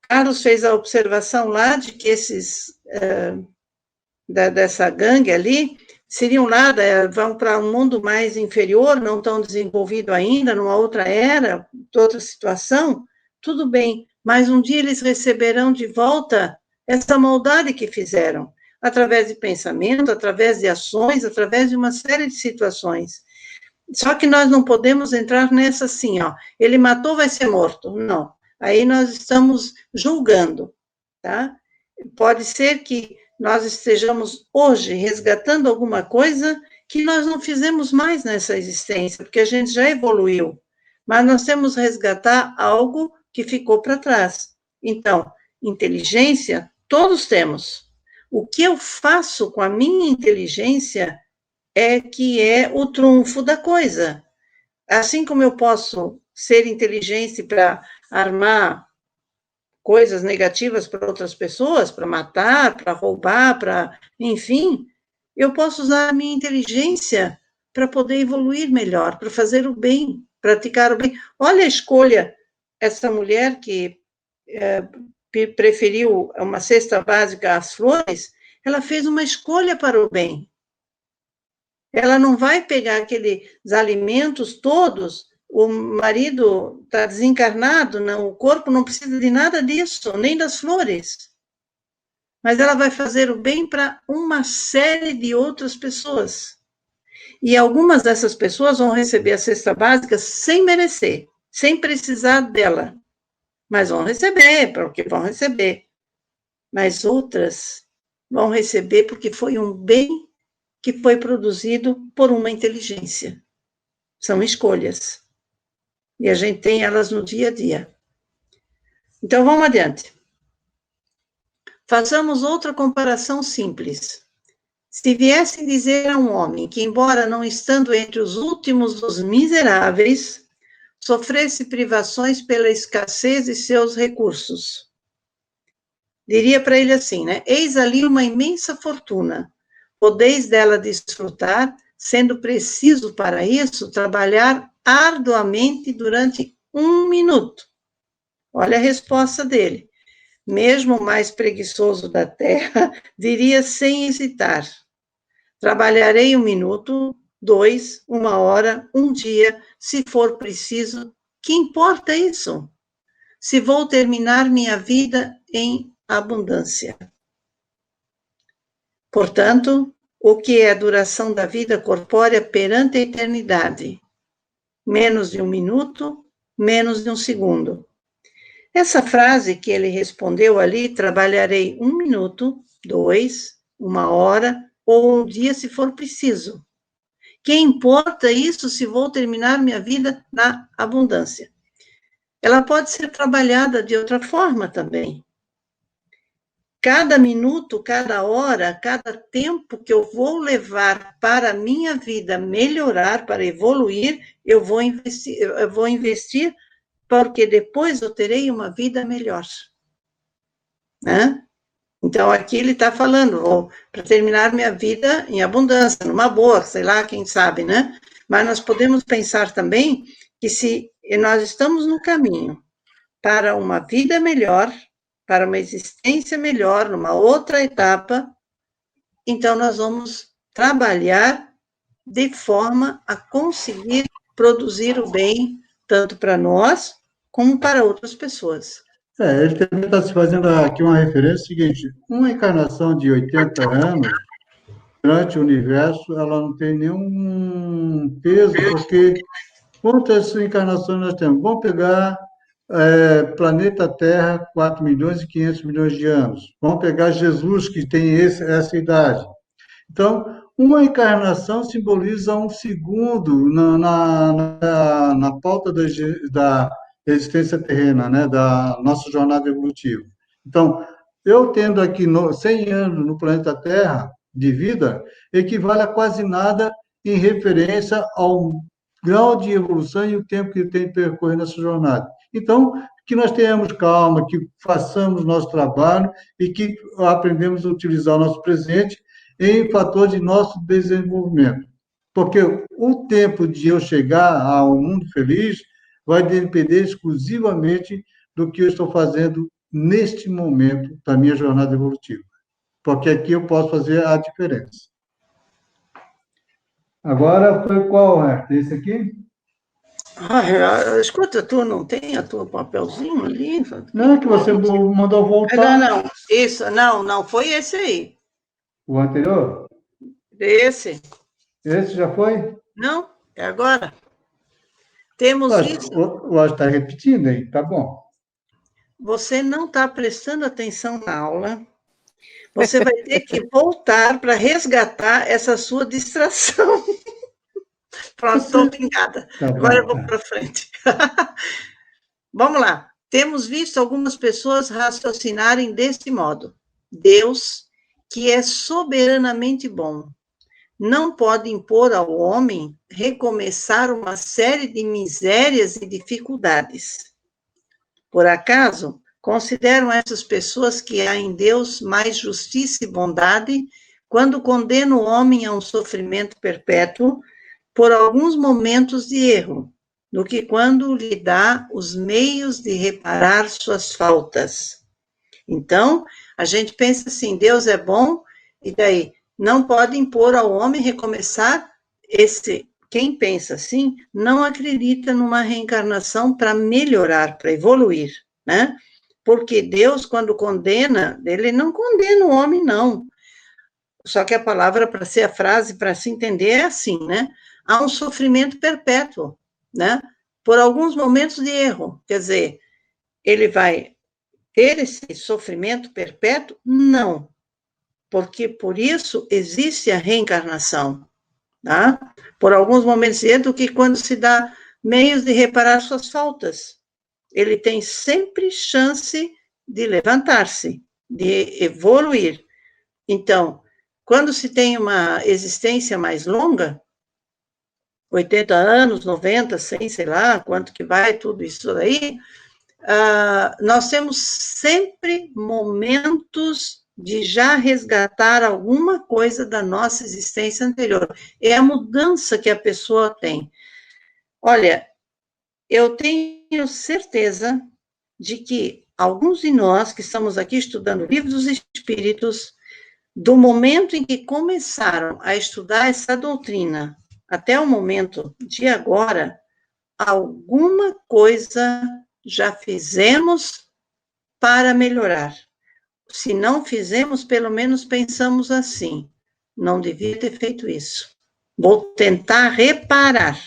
Carlos fez a observação lá de que esses, dessa gangue ali, seriam lá, vão para um mundo mais inferior, não tão desenvolvido ainda, numa outra era, outra situação, tudo bem, mas um dia eles receberão de volta essa maldade que fizeram, através de pensamento, através de ações, através de uma série de situações. Só que nós não podemos entrar nessa assim, ó, ele matou, vai ser morto. Não. Aí nós estamos julgando, tá? Pode ser que nós estejamos hoje resgatando alguma coisa que nós não fizemos mais nessa existência, porque a gente já evoluiu, mas nós temos que resgatar algo que ficou para trás. Então, inteligência, todos temos. O que eu faço com a minha inteligência é que é o trunfo da coisa. Assim como eu posso ser inteligente para armar coisas negativas para outras pessoas, para matar, para roubar, para, enfim, eu posso usar a minha inteligência para poder evoluir melhor, para fazer o bem, praticar o bem. Olha a escolha, essa mulher que preferiu uma cesta básica às flores, ela fez uma escolha para o bem. Ela não vai pegar aqueles alimentos todos, o marido está desencarnado, não, o corpo não precisa de nada disso, nem das flores. Mas ela vai fazer o bem para uma série de outras pessoas. E algumas dessas pessoas vão receber a cesta básica sem merecer, sem precisar dela. Mas vão receber, porque vão receber. Mas outras vão receber porque foi um bem que foi produzido por uma inteligência. São escolhas. E a gente tem elas no dia a dia. Então, vamos adiante. Façamos outra comparação simples. Se viessem dizer a um homem que, embora não estando entre os últimos dos miseráveis, sofresse privações pela escassez de seus recursos, diria para ele assim, né? Eis ali uma imensa fortuna. Podeis dela desfrutar, sendo preciso para isso trabalhar arduamente durante 1 minuto. Olha a resposta dele. Mesmo o mais preguiçoso da terra diria sem hesitar: trabalharei 1 minuto, 2, 1 hora, 1 dia, se for preciso. Que importa isso? Se vou terminar minha vida em abundância. Portanto, o que é a duração da vida corpórea perante a eternidade? Menos de 1 minuto, menos de 1 segundo. Essa frase que ele respondeu ali, trabalharei 1 minuto, 2, 1 hora, ou 1 dia, se for preciso. Que importa isso se vou terminar minha vida na abundância? Ela pode ser trabalhada de outra forma também. Cada minuto, cada hora, cada tempo que eu vou levar para a minha vida melhorar, para evoluir, eu vou investir porque depois eu terei uma vida melhor. Né? Então, aqui ele está falando, para terminar minha vida em abundância, numa boa, sei lá, quem sabe, né? Mas nós podemos pensar também que se nós estamos no caminho para uma vida melhor, para uma existência melhor, numa outra etapa, então nós vamos trabalhar de forma a conseguir produzir o bem, tanto para nós, como para outras pessoas. Ele também está se fazendo aqui uma referência seguinte: uma encarnação de 80 anos, durante o universo, ela não tem nenhum peso, porque quantas encarnações nós temos? Vamos pegar planeta Terra, 4 milhões e 500 milhões de anos. Vamos pegar Jesus, que tem essa idade. Então, uma encarnação simboliza 1 segundo na pauta da existência terrena, né, da nossa jornada evolutiva. Então, eu tendo aqui 100 anos no planeta Terra de vida, equivale a quase nada em referência ao grau de evolução e o tempo que tem que percorrer nessa jornada. Então, que nós tenhamos calma, que façamos nosso trabalho e que aprendemos a utilizar o nosso presente em fator de nosso desenvolvimento. Porque o tempo de eu chegar ao mundo feliz vai depender exclusivamente do que eu estou fazendo neste momento da minha jornada evolutiva. Porque aqui eu posso fazer a diferença. Agora foi qual, Herta? Esse aqui? Escuta, tu não tem a tua papelzinho ali? Não, que você mandou voltar. Não. Isso, não, foi esse aí. O anterior? Esse. Esse já foi? Não, é agora. Temos visto. Eu acho que está repetindo aí, tá bom. Você não está prestando atenção na aula. Você vai ter que voltar para resgatar essa sua distração. Pronto, estou pingada. Tá Agora eu bom. vou para frente. Vamos lá. Temos visto algumas pessoas raciocinarem deste modo. Deus, que é soberanamente bom, não pode impor ao homem recomeçar uma série de misérias e dificuldades. Por acaso, consideram essas pessoas que há em Deus mais justiça e bondade quando condena o homem a um sofrimento perpétuo por alguns momentos de erro, do que quando lhe dá os meios de reparar suas faltas. Então, a gente pensa assim, Deus é bom, e daí não pode impor ao homem recomeçar quem pensa assim, não acredita numa reencarnação para melhorar, para evoluir, né? Porque Deus, quando condena, ele não condena o homem, não. Só que a palavra, para ser a frase, para se entender, é assim, né? Há um sofrimento perpétuo, né? Por alguns momentos de erro. Quer dizer, ele vai ter esse sofrimento perpétuo? Não. Porque por isso existe a reencarnação, tá? Por alguns momentos de erro, do que quando se dá meios de reparar suas faltas. Ele tem sempre chance de levantar-se, de evoluir. Então, quando se tem uma existência mais longa, 80 anos, 90, 100, sei lá, quanto que vai tudo isso aí, nós temos sempre momentos de já resgatar alguma coisa da nossa existência anterior. É a mudança que a pessoa tem. Olha, eu tenho certeza de que alguns de nós que estamos aqui estudando o Livro dos Espíritos, do momento em que começaram a estudar essa doutrina até o momento de agora, alguma coisa já fizemos para melhorar. Se não fizemos, pelo menos pensamos assim, não devia ter feito isso. Vou tentar reparar.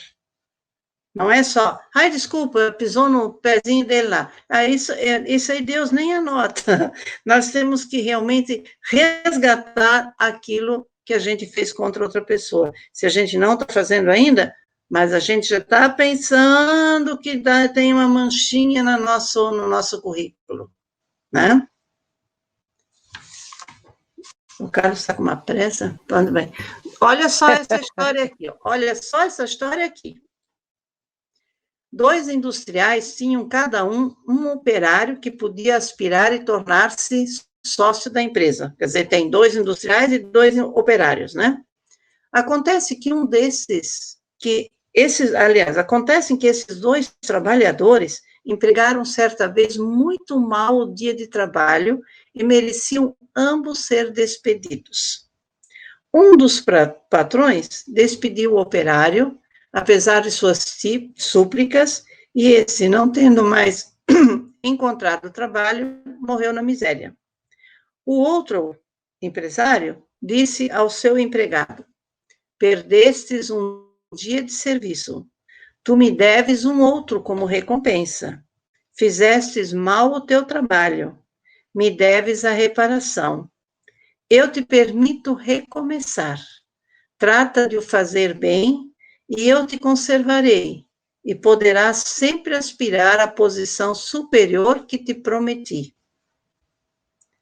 Não é só, ai, desculpa, pisou no pezinho dele lá. Isso aí Deus nem anota. Nós temos que realmente resgatar aquilo que a gente fez contra outra pessoa. Se a gente não está fazendo ainda, mas a gente já está pensando que tem uma manchinha no nosso currículo, né? O Carlos está com uma pressa? Tudo bem. Olha só essa história aqui. Olha só essa história aqui. 2 industriais tinham cada um operário que podia aspirar e tornar-se sócio da empresa. Quer dizer, tem 2 industriais e 2 operários, né? Acontece que acontece que esses 2 trabalhadores empregaram certa vez muito mal o dia de trabalho e mereciam ambos ser despedidos. Um dos patrões despediu o operário, apesar de suas súplicas, e esse, não tendo mais encontrado trabalho, morreu na miséria. O outro empresário disse ao seu empregado: perdestes um dia de serviço, tu me deves um outro como recompensa. Fizestes mal o teu trabalho, me deves a reparação. Eu te permito recomeçar. Trata de o fazer bem, e eu te conservarei, e poderás sempre aspirar à posição superior que te prometi.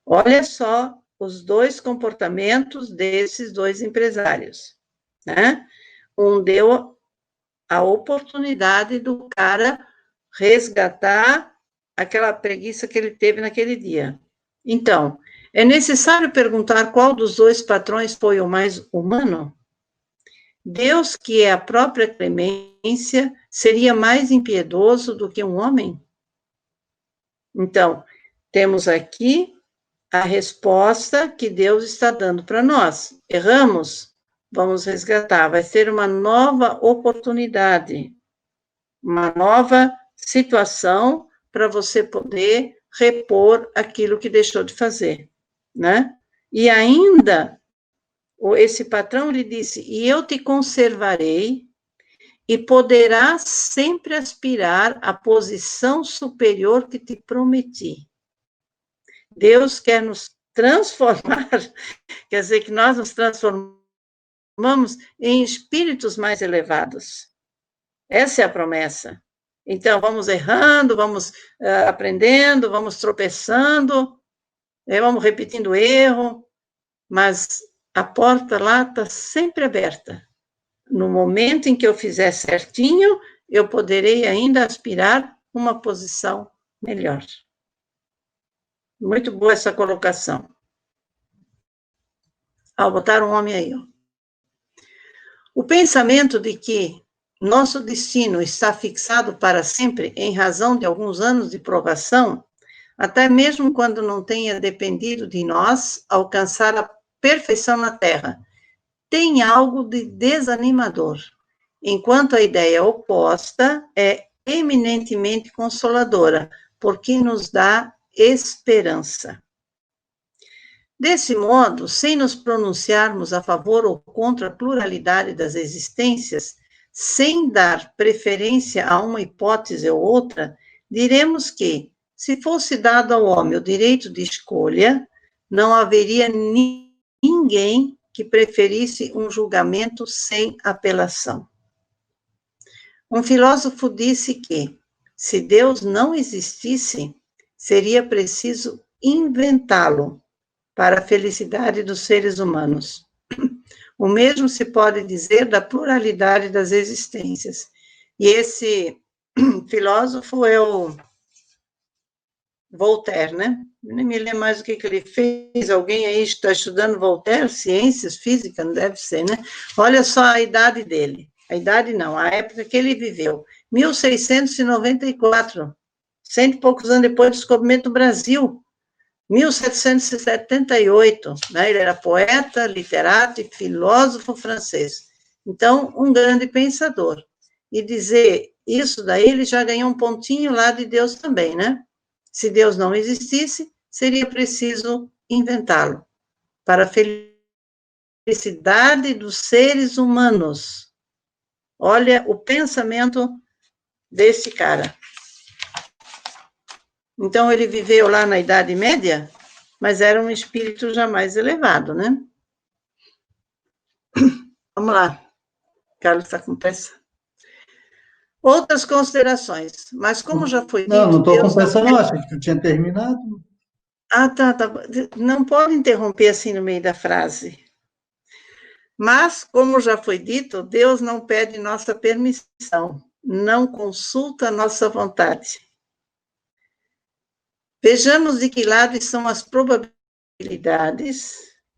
Olha só os 2 comportamentos desses 2 empresários, né? deu a oportunidade do cara resgatar aquela preguiça que ele teve naquele dia. Então, é necessário perguntar qual dos dois patrões foi o mais humano? Deus, que é a própria clemência, seria mais impiedoso do que um homem? Então, temos aqui a resposta que Deus está dando para nós. Erramos? Vamos resgatar. Vai ser uma nova oportunidade, uma nova situação para você poder repor aquilo que deixou de fazer, né? E ainda, esse patrão lhe disse, e eu te conservarei e poderás sempre aspirar à posição superior que te prometi. Deus quer nos transformar, quer dizer que nós nos transformamos em espíritos mais elevados. Essa é a promessa. Então, vamos errando, vamos aprendendo, vamos tropeçando, vamos repetindo erro, mas a porta lá está sempre aberta. No momento em que eu fizer certinho, eu poderei ainda aspirar uma posição melhor. Muito boa essa colocação. Botaram um homem aí. Ó. O pensamento de que nosso destino está fixado para sempre em razão de alguns anos de provação, até mesmo quando não tenha dependido de nós alcançar a perfeição na Terra, tem algo de desanimador, enquanto a ideia oposta é eminentemente consoladora, porque nos dá esperança. Desse modo, sem nos pronunciarmos a favor ou contra a pluralidade das existências, sem dar preferência a uma hipótese ou outra, diremos que, se fosse dado ao homem o direito de escolha, não haveria ninguém que preferisse um julgamento sem apelação. Um filósofo disse que, se Deus não existisse, seria preciso inventá-lo para a felicidade dos seres humanos. O mesmo se pode dizer da pluralidade das existências. E esse filósofo é o Voltaire, né? Nem me lembro mais o que ele fez. Alguém aí está estudando Voltaire? Ciências, física, não deve ser, né? Olha só a idade dele. A idade não, a época que ele viveu. 1694, cento e poucos anos depois do descobrimento do Brasil. 1778, né? Ele era poeta, literato e filósofo francês. Então, um grande pensador. E dizer isso daí, ele já ganhou um pontinho lá de Deus também, né? Se Deus não existisse, seria preciso inventá-lo para a felicidade dos seres humanos. Olha o pensamento desse cara. Então, ele viveu lá na Idade Média, mas era um espírito já mais elevado, né? Vamos lá. Carlos está com pressa. Outras considerações, mas como já foi dito... Não estou com pressa não, acho que tu tinha terminado. Tá. Não pode interromper assim no meio da frase. Mas, como já foi dito, Deus não pede nossa permissão, não consulta nossa vontade. Vejamos de que lado estão as probabilidades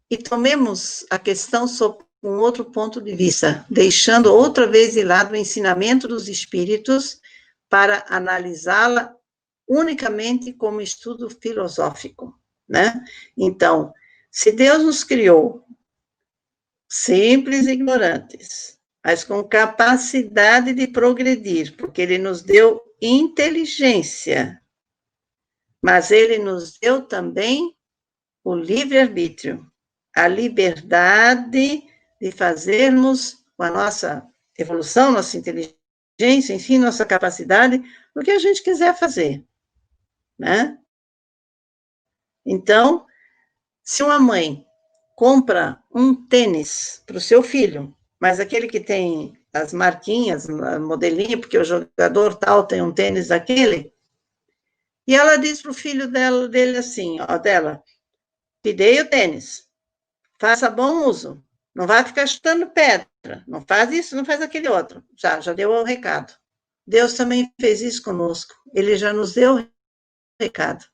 e tomemos a questão sob um outro ponto de vista, deixando outra vez de lado o ensinamento dos espíritos para analisá-la unicamente como estudo filosófico, né? Então, se Deus nos criou simples e ignorantes, mas com capacidade de progredir, porque Ele nos deu inteligência, mas Ele nos deu também o livre-arbítrio, a liberdade de fazermos com a nossa evolução, nossa inteligência, enfim, nossa capacidade, o que a gente quiser fazer, né? Então, se uma mãe compra um tênis para o seu filho, mas aquele que tem as marquinhas, modelinho, porque o jogador tal tem um tênis daquele, e ela diz para o filho dele assim, te dei o tênis, faça bom uso, Não vai ficar chutando pedra. Não faz isso, não faz aquele outro. Já deu o recado. Deus também fez isso conosco. Ele já nos deu o recado.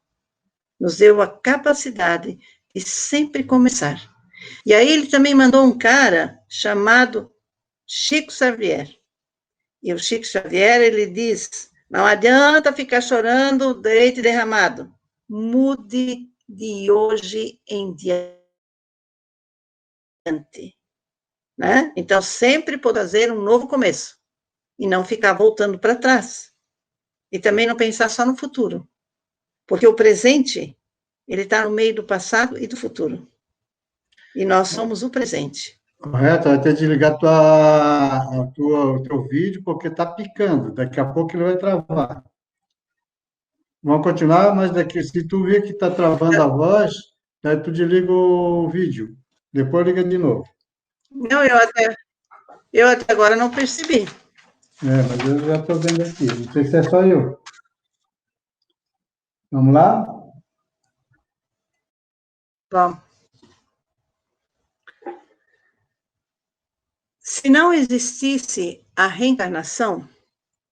Nos deu a capacidade de sempre começar. E aí ele também mandou um cara chamado Chico Xavier. E o Chico Xavier, ele diz, não adianta ficar chorando leite derramado. Mude de hoje em diante. Né? Então, sempre pode fazer um novo começo. E não ficar voltando para trás. E também não pensar só no futuro. Porque o presente, ele está no meio do passado e do futuro. E nós somos o presente. Correto, vai ter que desligar o teu vídeo, porque está picando. Daqui a pouco ele vai travar. Vamos continuar, mas daqui, se tu ver que está travando a voz, daí tu desliga o vídeo. Depois liga de novo. Não, eu até agora não percebi. Mas eu já estou vendo aqui. Não sei se é só eu. Vamos lá? Bom. Se não existisse a reencarnação,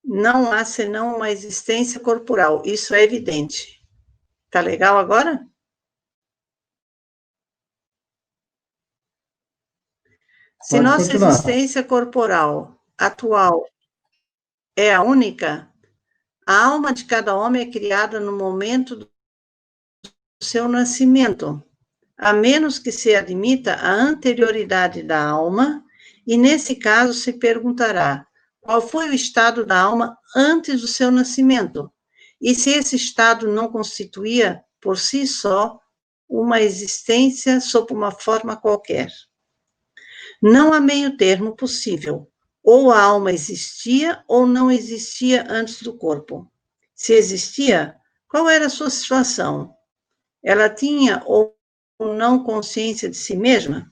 não há senão uma existência corporal. Isso é evidente. Tá legal agora? Se Pode nossa continuar. existência corporal atual é a única, a alma de cada homem é criada no momento do seu nascimento, a menos que se admita a anterioridade da alma, e nesse caso se perguntará qual foi o estado da alma antes do seu nascimento, e se esse estado não constituía, por si só, uma existência sob uma forma qualquer. Não há meio termo possível. Ou a alma existia ou não existia antes do corpo. Se existia, qual era a sua situação? Ela tinha ou não consciência de si mesma?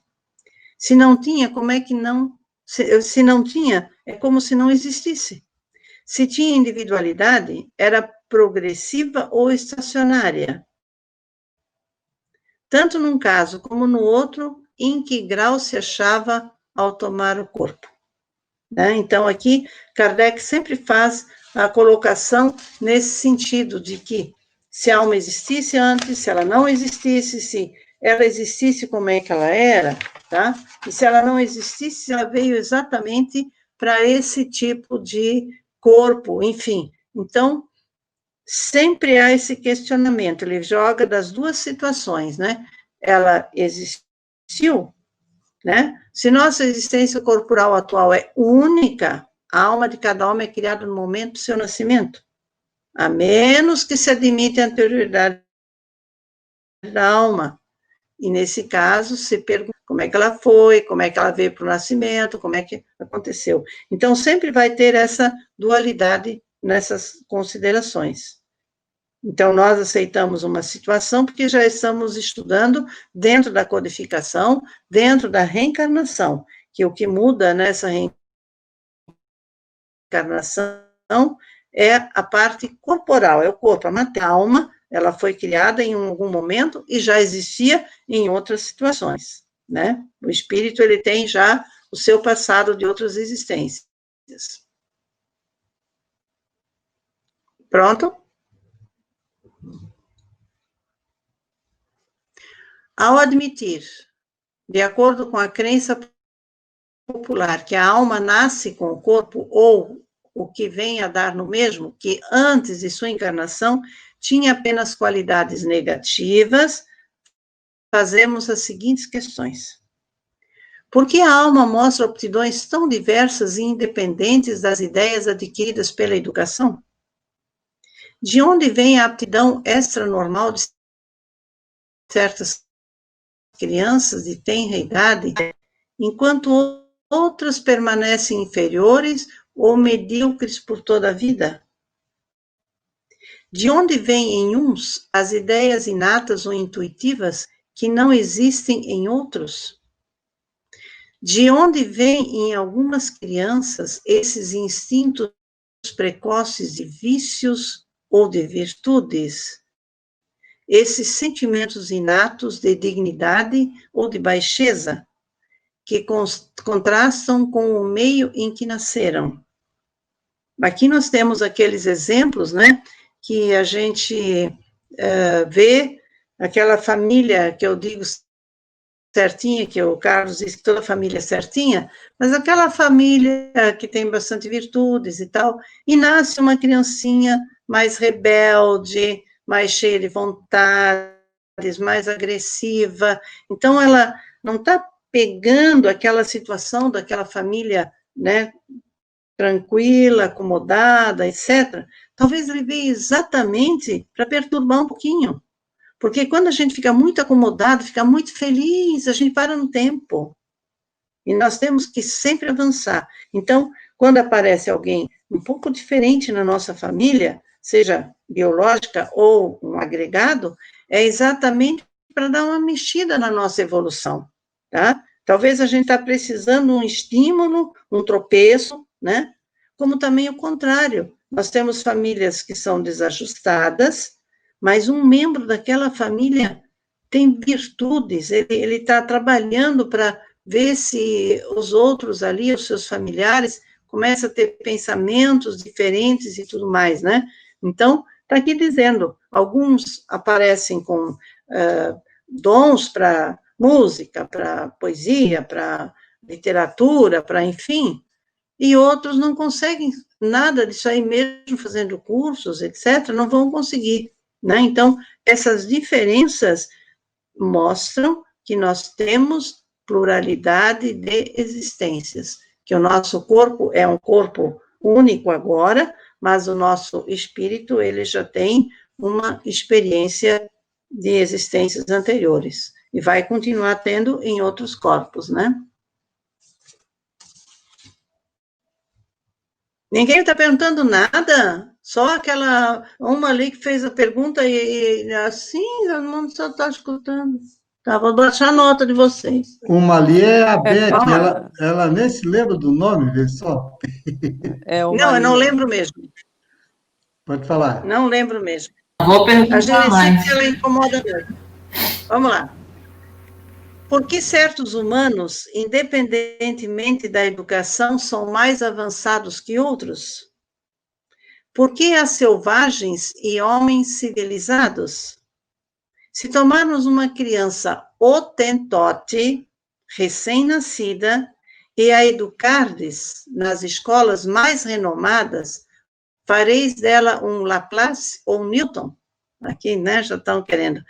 Se não tinha, como é que não? Se não tinha, é como se não existisse. Se tinha individualidade, era progressiva ou estacionária. Tanto num caso como no outro, em que grau se achava ao tomar o corpo. Né? Então, aqui, Kardec sempre faz a colocação nesse sentido de que se a alma existisse antes, se ela não existisse, se ela existisse, como é que ela era, tá? E se ela não existisse, ela veio exatamente para esse tipo de corpo, enfim. Então, sempre há esse questionamento, ele joga das duas situações, né? Ela existiu, né? Se nossa existência corporal atual é única, a alma de cada homem é criada no momento do seu nascimento, a menos que se admita a anterioridade da alma. E nesse caso, se pergunta como é que ela foi, como é que ela veio para o nascimento, como é que aconteceu. Então, sempre vai ter essa dualidade nessas considerações. Então, nós aceitamos uma situação porque já estamos estudando dentro da codificação, dentro da reencarnação, que o que muda nessa reencarnação é a parte corporal, é o corpo, a alma, ela foi criada em algum momento e já existia em outras situações, né? O espírito, ele tem já o seu passado de outras existências. Pronto? Ao admitir, de acordo com a crença popular, que a alma nasce com o corpo, ou o que vem a dar no mesmo, que antes de sua encarnação tinha apenas qualidades negativas, fazemos as seguintes questões. Por que a alma mostra aptidões tão diversas e independentes das ideias adquiridas pela educação? De onde vem a aptidão extranormal de certas crianças de tenra idade, enquanto outras permanecem inferiores ou medíocres por toda a vida? De onde vêm em uns as ideias inatas ou intuitivas que não existem em outros? De onde vêm em algumas crianças esses instintos precoces de vícios ou de virtudes? Esses sentimentos inatos de dignidade ou de baixeza? que contrastam com o meio em que nasceram. Aqui nós temos aqueles exemplos, né, que a gente vê, aquela família que eu digo certinha, que o Carlos disse que toda família é certinha, mas aquela família que tem bastante virtudes e tal, e nasce uma criancinha mais rebelde, mais cheia de vontades, mais agressiva, então ela não está pegando aquela situação daquela família, né, tranquila, acomodada, etc., talvez ele veio exatamente para perturbar um pouquinho. Porque quando a gente fica muito acomodado, fica muito feliz, a gente para no tempo. E nós temos que sempre avançar. Então, quando aparece alguém um pouco diferente na nossa família, seja biológica ou um agregado, é exatamente para dar uma mexida na nossa evolução, tá? Talvez a gente está precisando de um estímulo, um tropeço, né? Como também o contrário. Nós temos famílias que são desajustadas, mas um membro daquela família tem virtudes, ele está trabalhando para ver se os outros ali, os seus familiares, começam a ter pensamentos diferentes e tudo mais, né? Então, está aqui dizendo, alguns aparecem com dons para música, para poesia, para literatura, para enfim, e outros não conseguem nada disso aí mesmo, fazendo cursos, etc., não vão conseguir, né? Então, essas diferenças mostram que nós temos pluralidade de existências, que o nosso corpo é um corpo único agora, mas o nosso espírito, ele já tem uma experiência de existências anteriores, e vai continuar tendo em outros corpos, né? Ninguém está perguntando nada, só aquela, uma ali que fez a pergunta e assim, o mundo só está escutando. Tá, vou baixar a nota de vocês. Uma ali é a Beth, ela nem se lembra do nome, vê só. Não, eu não lembro mesmo. Pode falar. Não lembro mesmo. Vou perguntar A Genesis, mais. ela incomoda muito. Vamos lá. Por que certos humanos, independentemente da educação, são mais avançados que outros? Por que há selvagens e homens civilizados? Se tomarmos uma criança hotentote, recém-nascida, e a educardes nas escolas mais renomadas, fareis dela um Laplace ou um Newton? Aqui, né, já estão querendo.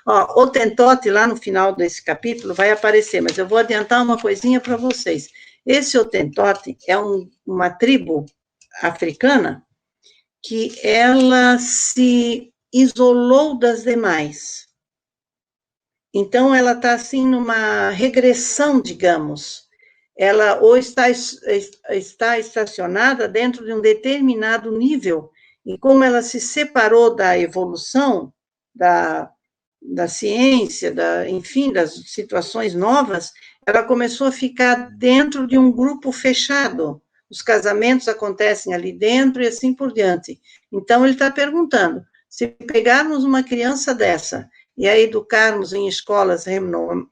Ó, hotentote, lá no final desse capítulo, vai aparecer, mas eu vou adiantar uma coisinha para vocês. Esse hotentote é uma tribo africana que ela se isolou das demais. Então, ela está, assim, numa regressão, digamos. Ela ou está estacionada dentro de um determinado nível, e como ela se separou da evolução, da ciência, enfim, das situações novas, ela começou a ficar dentro de um grupo fechado. Os casamentos acontecem ali dentro e assim por diante. Então, ele está perguntando, se pegarmos uma criança dessa e a educarmos em escolas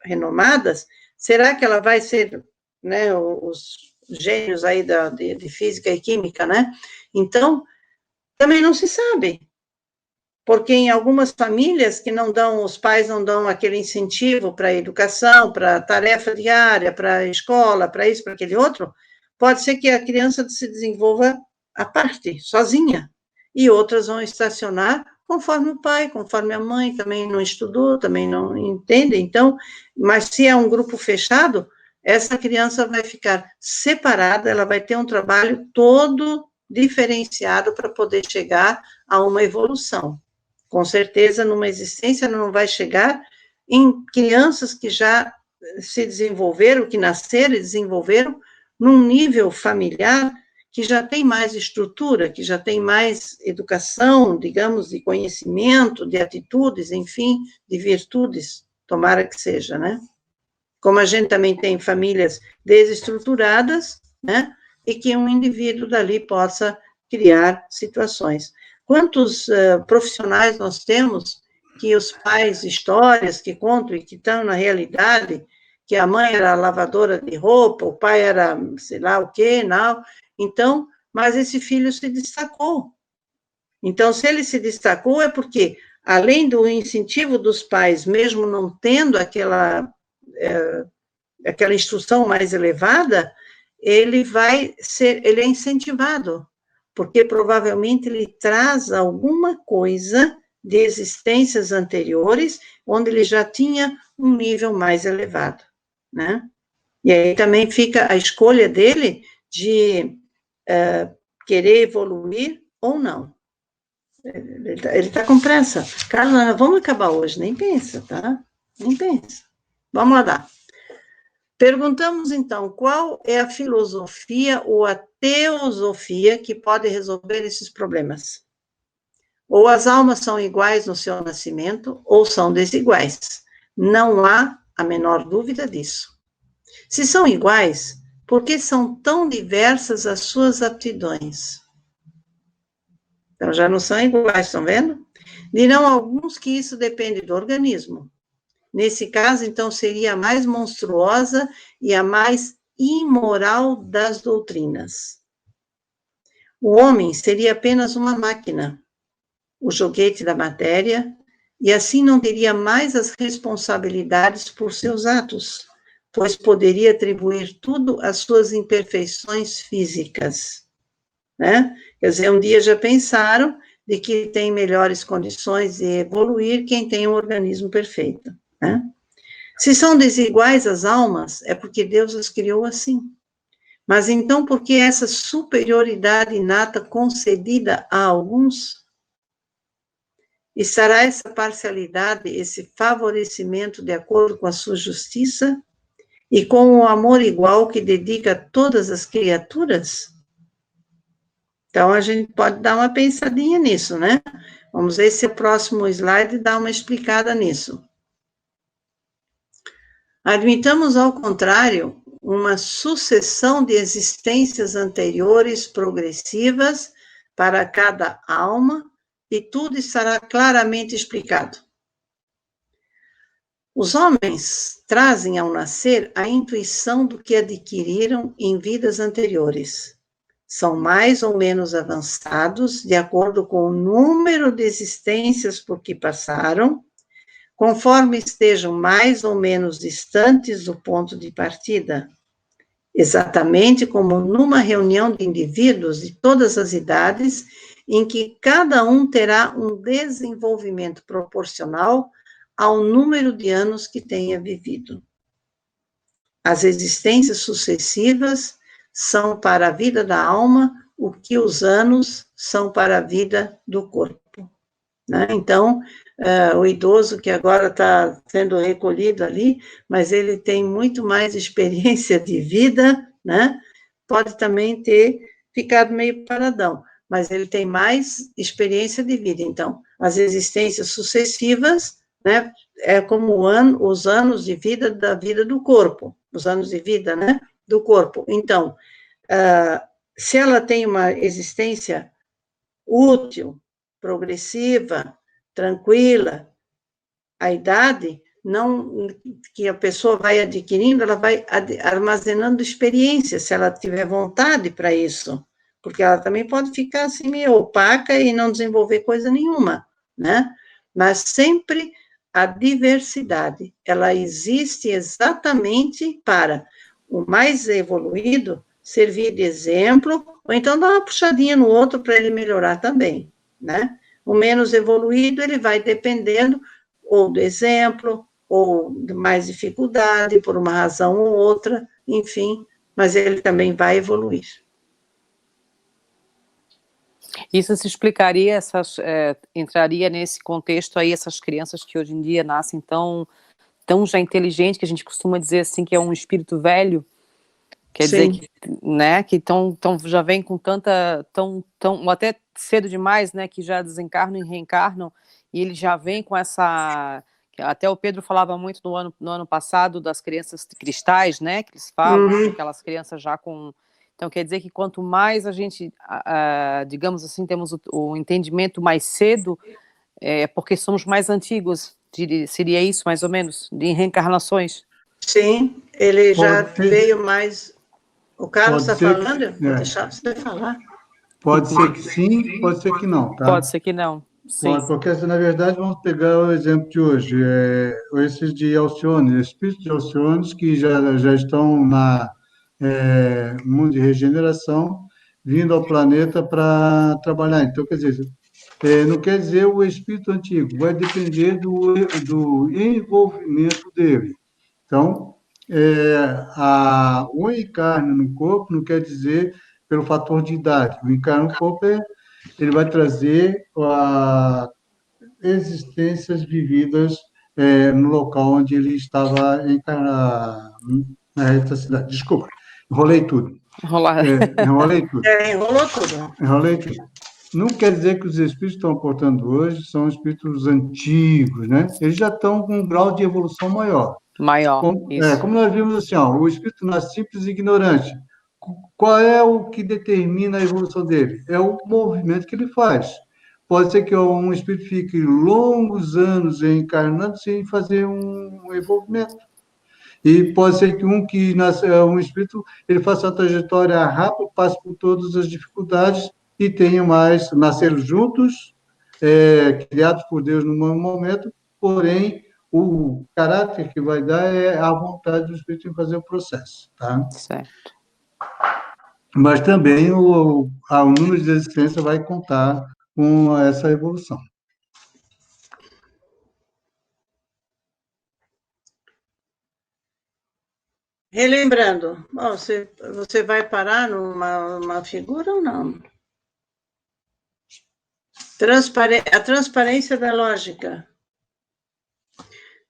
renomadas, será que ela vai ser, né, os gênios aí de física e química, né? Então, também não se sabe, porque em algumas famílias que não dão, os pais não dão aquele incentivo para a educação, para a tarefa diária, para a escola, para isso, para aquele outro, pode ser que a criança se desenvolva à parte, sozinha, e outras vão estacionar conforme o pai, conforme a mãe, também não estudou, também não entende, então, mas se é um grupo fechado, essa criança vai ficar separada, ela vai ter um trabalho todo diferenciado para poder chegar a uma evolução. Com certeza, numa existência, não vai chegar em crianças que já se desenvolveram, que nasceram e desenvolveram num nível familiar que já tem mais estrutura, que já tem mais educação, digamos, de conhecimento, de atitudes, enfim, de virtudes, tomara que seja, né? Como a gente também tem famílias desestruturadas, né? E que um indivíduo dali possa criar situações. Quantos profissionais nós temos que os pais, histórias que contam e que estão na realidade, que a mãe era lavadora de roupa, o pai era sei lá o quê, não. Então, mas esse filho se destacou. Então, se ele se destacou, é porque, além do incentivo dos pais, mesmo não tendo aquela instrução mais elevada, ele é incentivado, porque provavelmente ele traz alguma coisa de existências anteriores, onde ele já tinha um nível mais elevado, né? E aí também fica a escolha dele de querer evoluir ou não. Ele está com pressa. Carla, vamos acabar hoje, nem pensa, tá? Nem pensa. Vamos lá. Perguntamos, então, qual é a filosofia ou a teosofia que pode resolver esses problemas? Ou as almas são iguais no seu nascimento, ou são desiguais. Não há a menor dúvida disso. Se são iguais, por que são tão diversas as suas aptidões? Então, já não são iguais, estão vendo? Dirão alguns que isso depende do organismo. Nesse caso, então, seria a mais monstruosa e a mais imoral das doutrinas. O homem seria apenas uma máquina, o joguete da matéria, e assim não teria mais as responsabilidades por seus atos, pois poderia atribuir tudo às suas imperfeições físicas, né? Quer dizer, um dia já pensaram de que tem melhores condições de evoluir quem tem um organismo perfeito, né? Se são desiguais as almas, é porque Deus as criou assim. Mas então, por que essa superioridade inata concedida a alguns? Estará essa parcialidade, esse favorecimento de acordo com a sua justiça e com o amor igual que dedica a todas as criaturas? Então, a gente pode dar uma pensadinha nisso, né? Vamos ver se o próximo slide dá uma explicada nisso. Admitamos, ao contrário, uma sucessão de existências anteriores progressivas para cada alma, e tudo estará claramente explicado. Os homens trazem ao nascer a intuição do que adquiriram em vidas anteriores. São mais ou menos avançados, de acordo com o número de existências por que passaram, conforme estejam mais ou menos distantes do ponto de partida. Exatamente como numa reunião de indivíduos de todas as idades, em que cada um terá um desenvolvimento proporcional ao número de anos que tenha vivido. As existências sucessivas são para a vida da alma o que os anos são para a vida do corpo, né? Então, o idoso que agora está sendo recolhido ali, mas ele tem muito mais experiência de vida, né? Pode também ter ficado meio paradão, mas ele tem mais experiência de vida. Então, as existências sucessivas, né, é como os anos de vida da vida do corpo, os anos de vida, né, do corpo. Então, se ela tem uma existência útil, progressiva, tranquila, a idade não que a pessoa vai adquirindo, ela vai armazenando experiência, se ela tiver vontade para isso, porque ela também pode ficar assim meio opaca e não desenvolver coisa nenhuma, né? Mas sempre a diversidade, ela existe exatamente para o mais evoluído servir de exemplo, ou então dar uma puxadinha no outro para ele melhorar também, né? O menos evoluído, ele vai dependendo ou do exemplo, ou de mais dificuldade, por uma razão ou outra, enfim, mas ele também vai evoluir. Isso se explicaria, entraria nesse contexto aí, essas crianças que hoje em dia nascem tão já inteligentes, que a gente costuma dizer assim, que é um espírito velho, quer Sim. dizer que, né, que já vem com tanta, ou até cedo demais, né, que já desencarnam e reencarnam, e ele já vem com essa, até o Pedro falava muito no ano passado das crianças cristais, né, que eles falam, aquelas crianças já com, então quer dizer que quanto mais a gente, digamos assim, temos o entendimento mais cedo, porque somos mais antigos, seria isso mais ou menos, de reencarnações? Sim, ele já Pode ser, veio mais. O Carlos está pode ser, falando? Vou é, deixar você falar. pode ser que sim, pode ser que não, tá? Pode ser que não. Sim. Pode, porque, na verdade, vamos pegar o exemplo de hoje, esses de Alcione, espíritos de Alcione que já estão no mundo de regeneração, vindo ao planeta para trabalhar. Então, quer dizer, não quer dizer o espírito antigo, vai depender do envolvimento dele. Então, o encarne no corpo não quer dizer pelo fator de idade. O encarne no corpo ele vai trazer existências vividas no local onde ele estava encarnado, na reta cidade. Desculpa, enrolei tudo. Rolar. Enrolei tudo. Enrolou tudo. Enrolei tudo. Não quer dizer que os espíritos que estão portando hoje são espíritos antigos, né? Eles já estão com um grau de evolução maior. Maior, isso. Como nós vimos assim, ó, o espírito nasce simples e ignorante. Qual é o que determina a evolução dele? É o movimento que ele faz. Pode ser que um espírito fique longos anos encarnando sem fazer um envolvimento. E pode ser que um espírito, ele faça uma trajetória rápida, passe por todas as dificuldades e tenha mais, nasceram juntos, criados por Deus no mesmo momento, porém, o caráter que vai dar é a vontade do espírito em fazer o processo, tá? Certo. Mas também o número de existência vai contar com essa evolução. Relembrando, você vai parar numa figura ou não? A transparência da lógica.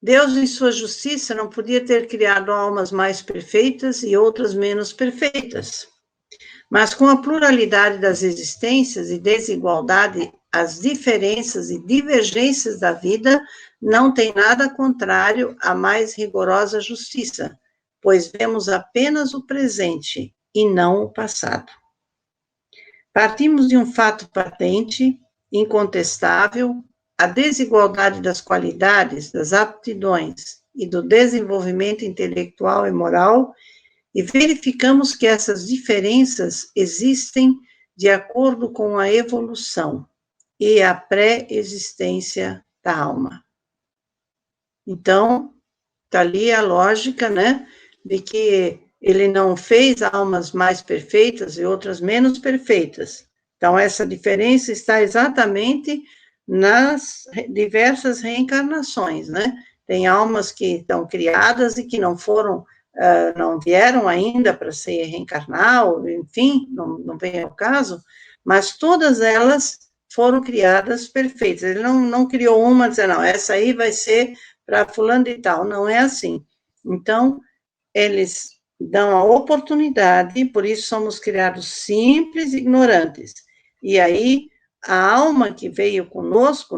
Deus, em sua justiça, não podia ter criado almas mais perfeitas e outras menos perfeitas. Mas com a pluralidade das existências e desigualdade, as diferenças e divergências da vida não tem nada contrário à mais rigorosa justiça, pois vemos apenas o presente e não o passado. Partimos de um fato patente, incontestável, a desigualdade das qualidades, das aptidões e do desenvolvimento intelectual e moral, e verificamos que essas diferenças existem de acordo com a evolução e a pré-existência da alma. Então, está ali a lógica, né, de que ele não fez almas mais perfeitas e outras menos perfeitas. Então, essa diferença está exatamente nas diversas reencarnações, né? Tem almas que estão criadas e que não vieram ainda para se reencarnar, ou, enfim, não vem ao caso, mas todas elas foram criadas perfeitas. Ele não criou uma dizendo, não, essa aí vai ser para fulano e tal. Não é assim. Então, eles dão a oportunidade, por isso somos criados simples e ignorantes. E aí, a alma que veio conosco,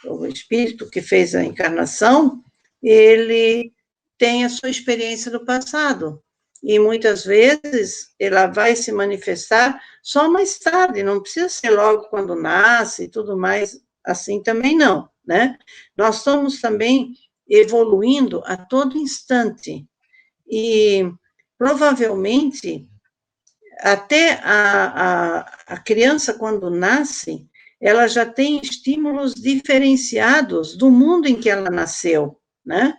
o espírito que fez a encarnação, ele tem a sua experiência do passado. E muitas vezes ela vai se manifestar só mais tarde, não precisa ser logo quando nasce e tudo mais, assim também não, né? Nós estamos também evoluindo a todo instante. E provavelmente até a criança, quando nasce, ela já tem estímulos diferenciados do mundo em que ela nasceu, né?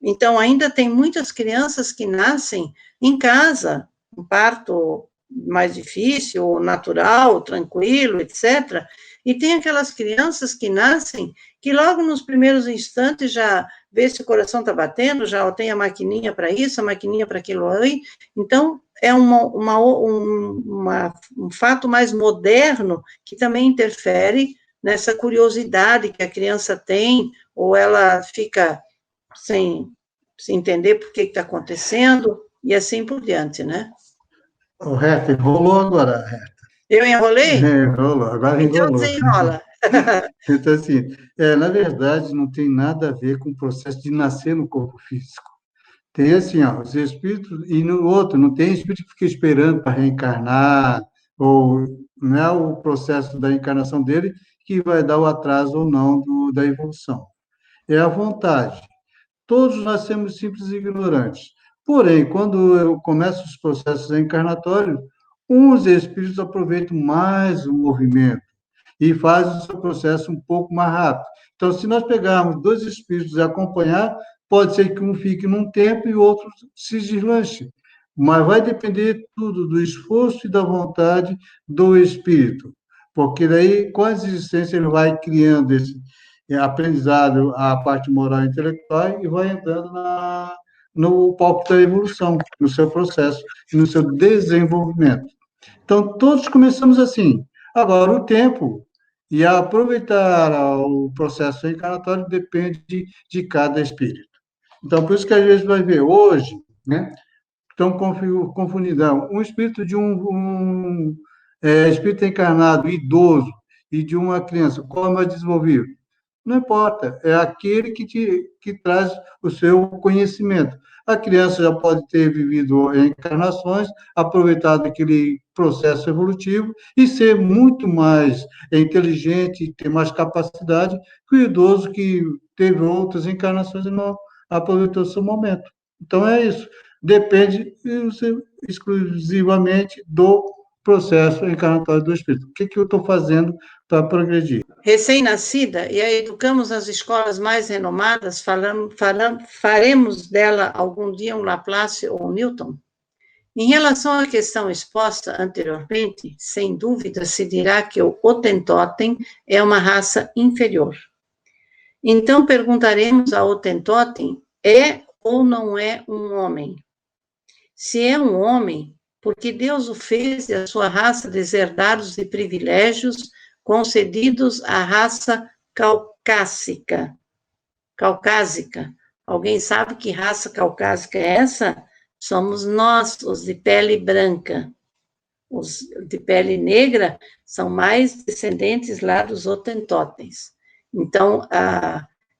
Então, ainda tem muitas crianças que nascem em casa, um parto mais difícil, ou natural, tranquilo, etc. E tem aquelas crianças que nascem, que logo nos primeiros instantes já vê se o coração está batendo, já tem a maquininha para isso, a maquininha para aquilo aí. Então, é um fato mais moderno que também interfere nessa curiosidade que a criança tem, ou ela fica sem se entender por que está acontecendo, e assim por diante, né? O Herta, enrolou agora, Herta. Eu enrolei? Enrolou, agora então enrolou. Desenrola. Então, assim, na verdade, não tem nada a ver com o processo de nascer no corpo físico. Tem assim, ó, os espíritos, e no outro, não tem espírito que fica esperando para reencarnar, ou não é o processo da encarnação dele que vai dar o atraso ou não da evolução. É a vontade. Todos nascemos simples e ignorantes. Porém, quando eu começo os processos encarnatórios, uns espíritos aproveitam mais o movimento e fazem o seu processo um pouco mais rápido. Então, se nós pegarmos dois espíritos e acompanhar, pode ser que um fique num tempo e o outro se deslanche. Mas vai depender tudo do esforço e da vontade do espírito. Porque daí, com a existência, ele vai criando esse aprendizado, a parte moral e intelectual, e vai entrando no palco da evolução, no seu processo, no seu desenvolvimento. Então, todos começamos assim. Agora, o tempo e aproveitar o processo encarnatório depende de cada espírito. Então, por isso que a gente vai ver hoje, né? Estão confundindo um espírito de espírito encarnado, idoso, e de uma criança, qual é mais desenvolvido? Não importa, é aquele que traz o seu conhecimento. A criança já pode ter vivido encarnações, aproveitado aquele processo evolutivo e ser muito mais inteligente, ter mais capacidade que o idoso que teve outras encarnações e não aproveitou o seu momento. Então, é isso. Depende exclusivamente do processo encarnatório do espírito. O que eu estou fazendo para progredir? Recém-nascida, e a educamos nas escolas mais renomadas, faremos dela algum dia um Laplace ou um Newton? Em relação à questão exposta anteriormente, sem dúvida se dirá que o Hottentotten é uma raça inferior. Então perguntaremos a Hottentotten, é ou não é um homem? Se é um homem, porque Deus o fez e a sua raça deserdados de privilégios concedidos à raça caucásica. Alguém sabe que raça caucásica é essa? Somos nós, os de pele branca. Os de pele negra são mais descendentes lá dos Hottentotens. Então,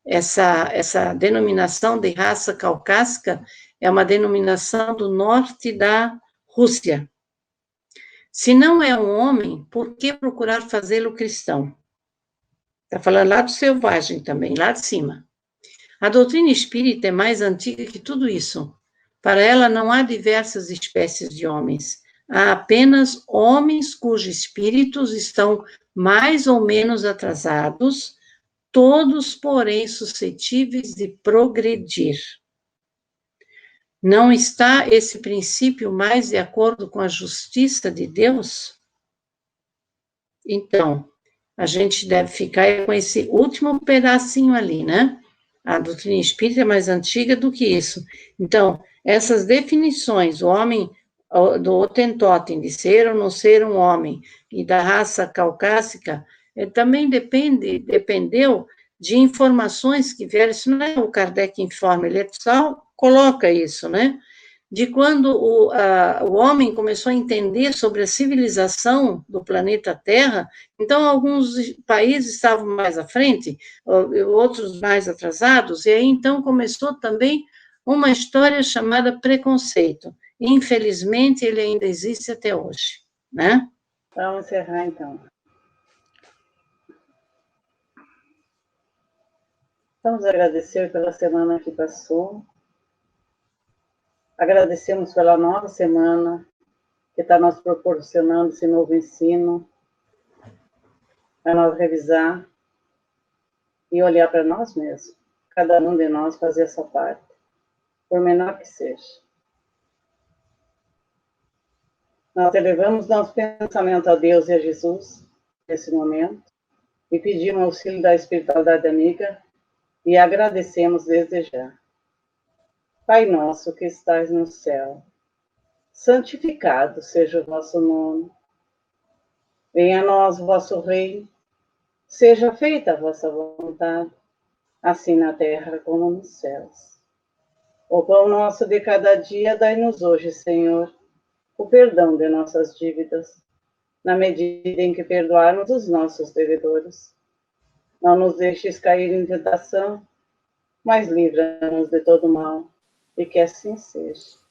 essa denominação de raça caucásica é uma denominação do norte da Rússia. Se não é um homem, por que procurar fazê-lo cristão? Está falando lá do selvagem também, lá de cima. A doutrina espírita é mais antiga que tudo isso. Para ela não há diversas espécies de homens. Há apenas homens cujos espíritos estão mais ou menos atrasados, todos, porém, suscetíveis de progredir. Não está esse princípio mais de acordo com a justiça de Deus? Então, a gente deve ficar com esse último pedacinho ali, né? A doutrina espírita é mais antiga do que isso. Então, essas definições, o homem do Hottentotten, de ser ou não ser um homem, e da raça caucásica, também dependeu de informações que vieram, isso não é o Kardec informa, ele só coloca isso, né? De quando o homem começou a entender sobre a civilização do planeta Terra, então alguns países estavam mais à frente, outros mais atrasados, e aí então começou também uma história chamada preconceito. Infelizmente, ele ainda existe até hoje, né? Vamos encerrar, então. Vamos agradecer pela semana que passou. Agradecemos pela nova semana que está nos proporcionando esse novo ensino, para nós revisar e olhar para nós mesmos. Cada um de nós fazer essa parte, por menor que seja. Nós elevamos nosso pensamento a Deus e a Jesus nesse momento e pedimos auxílio da espiritualidade amiga e agradecemos desde já. Pai nosso que estais no céu, santificado seja o vosso nome. Venha a nós o vosso reino, seja feita a vossa vontade, assim na terra como nos céus. O pão nosso de cada dia dai-nos hoje, Senhor, o perdão de nossas dívidas, na medida em que perdoarmos os nossos devedores. Não nos deixes cair em tentação, mas livra-nos de todo mal, e que assim seja.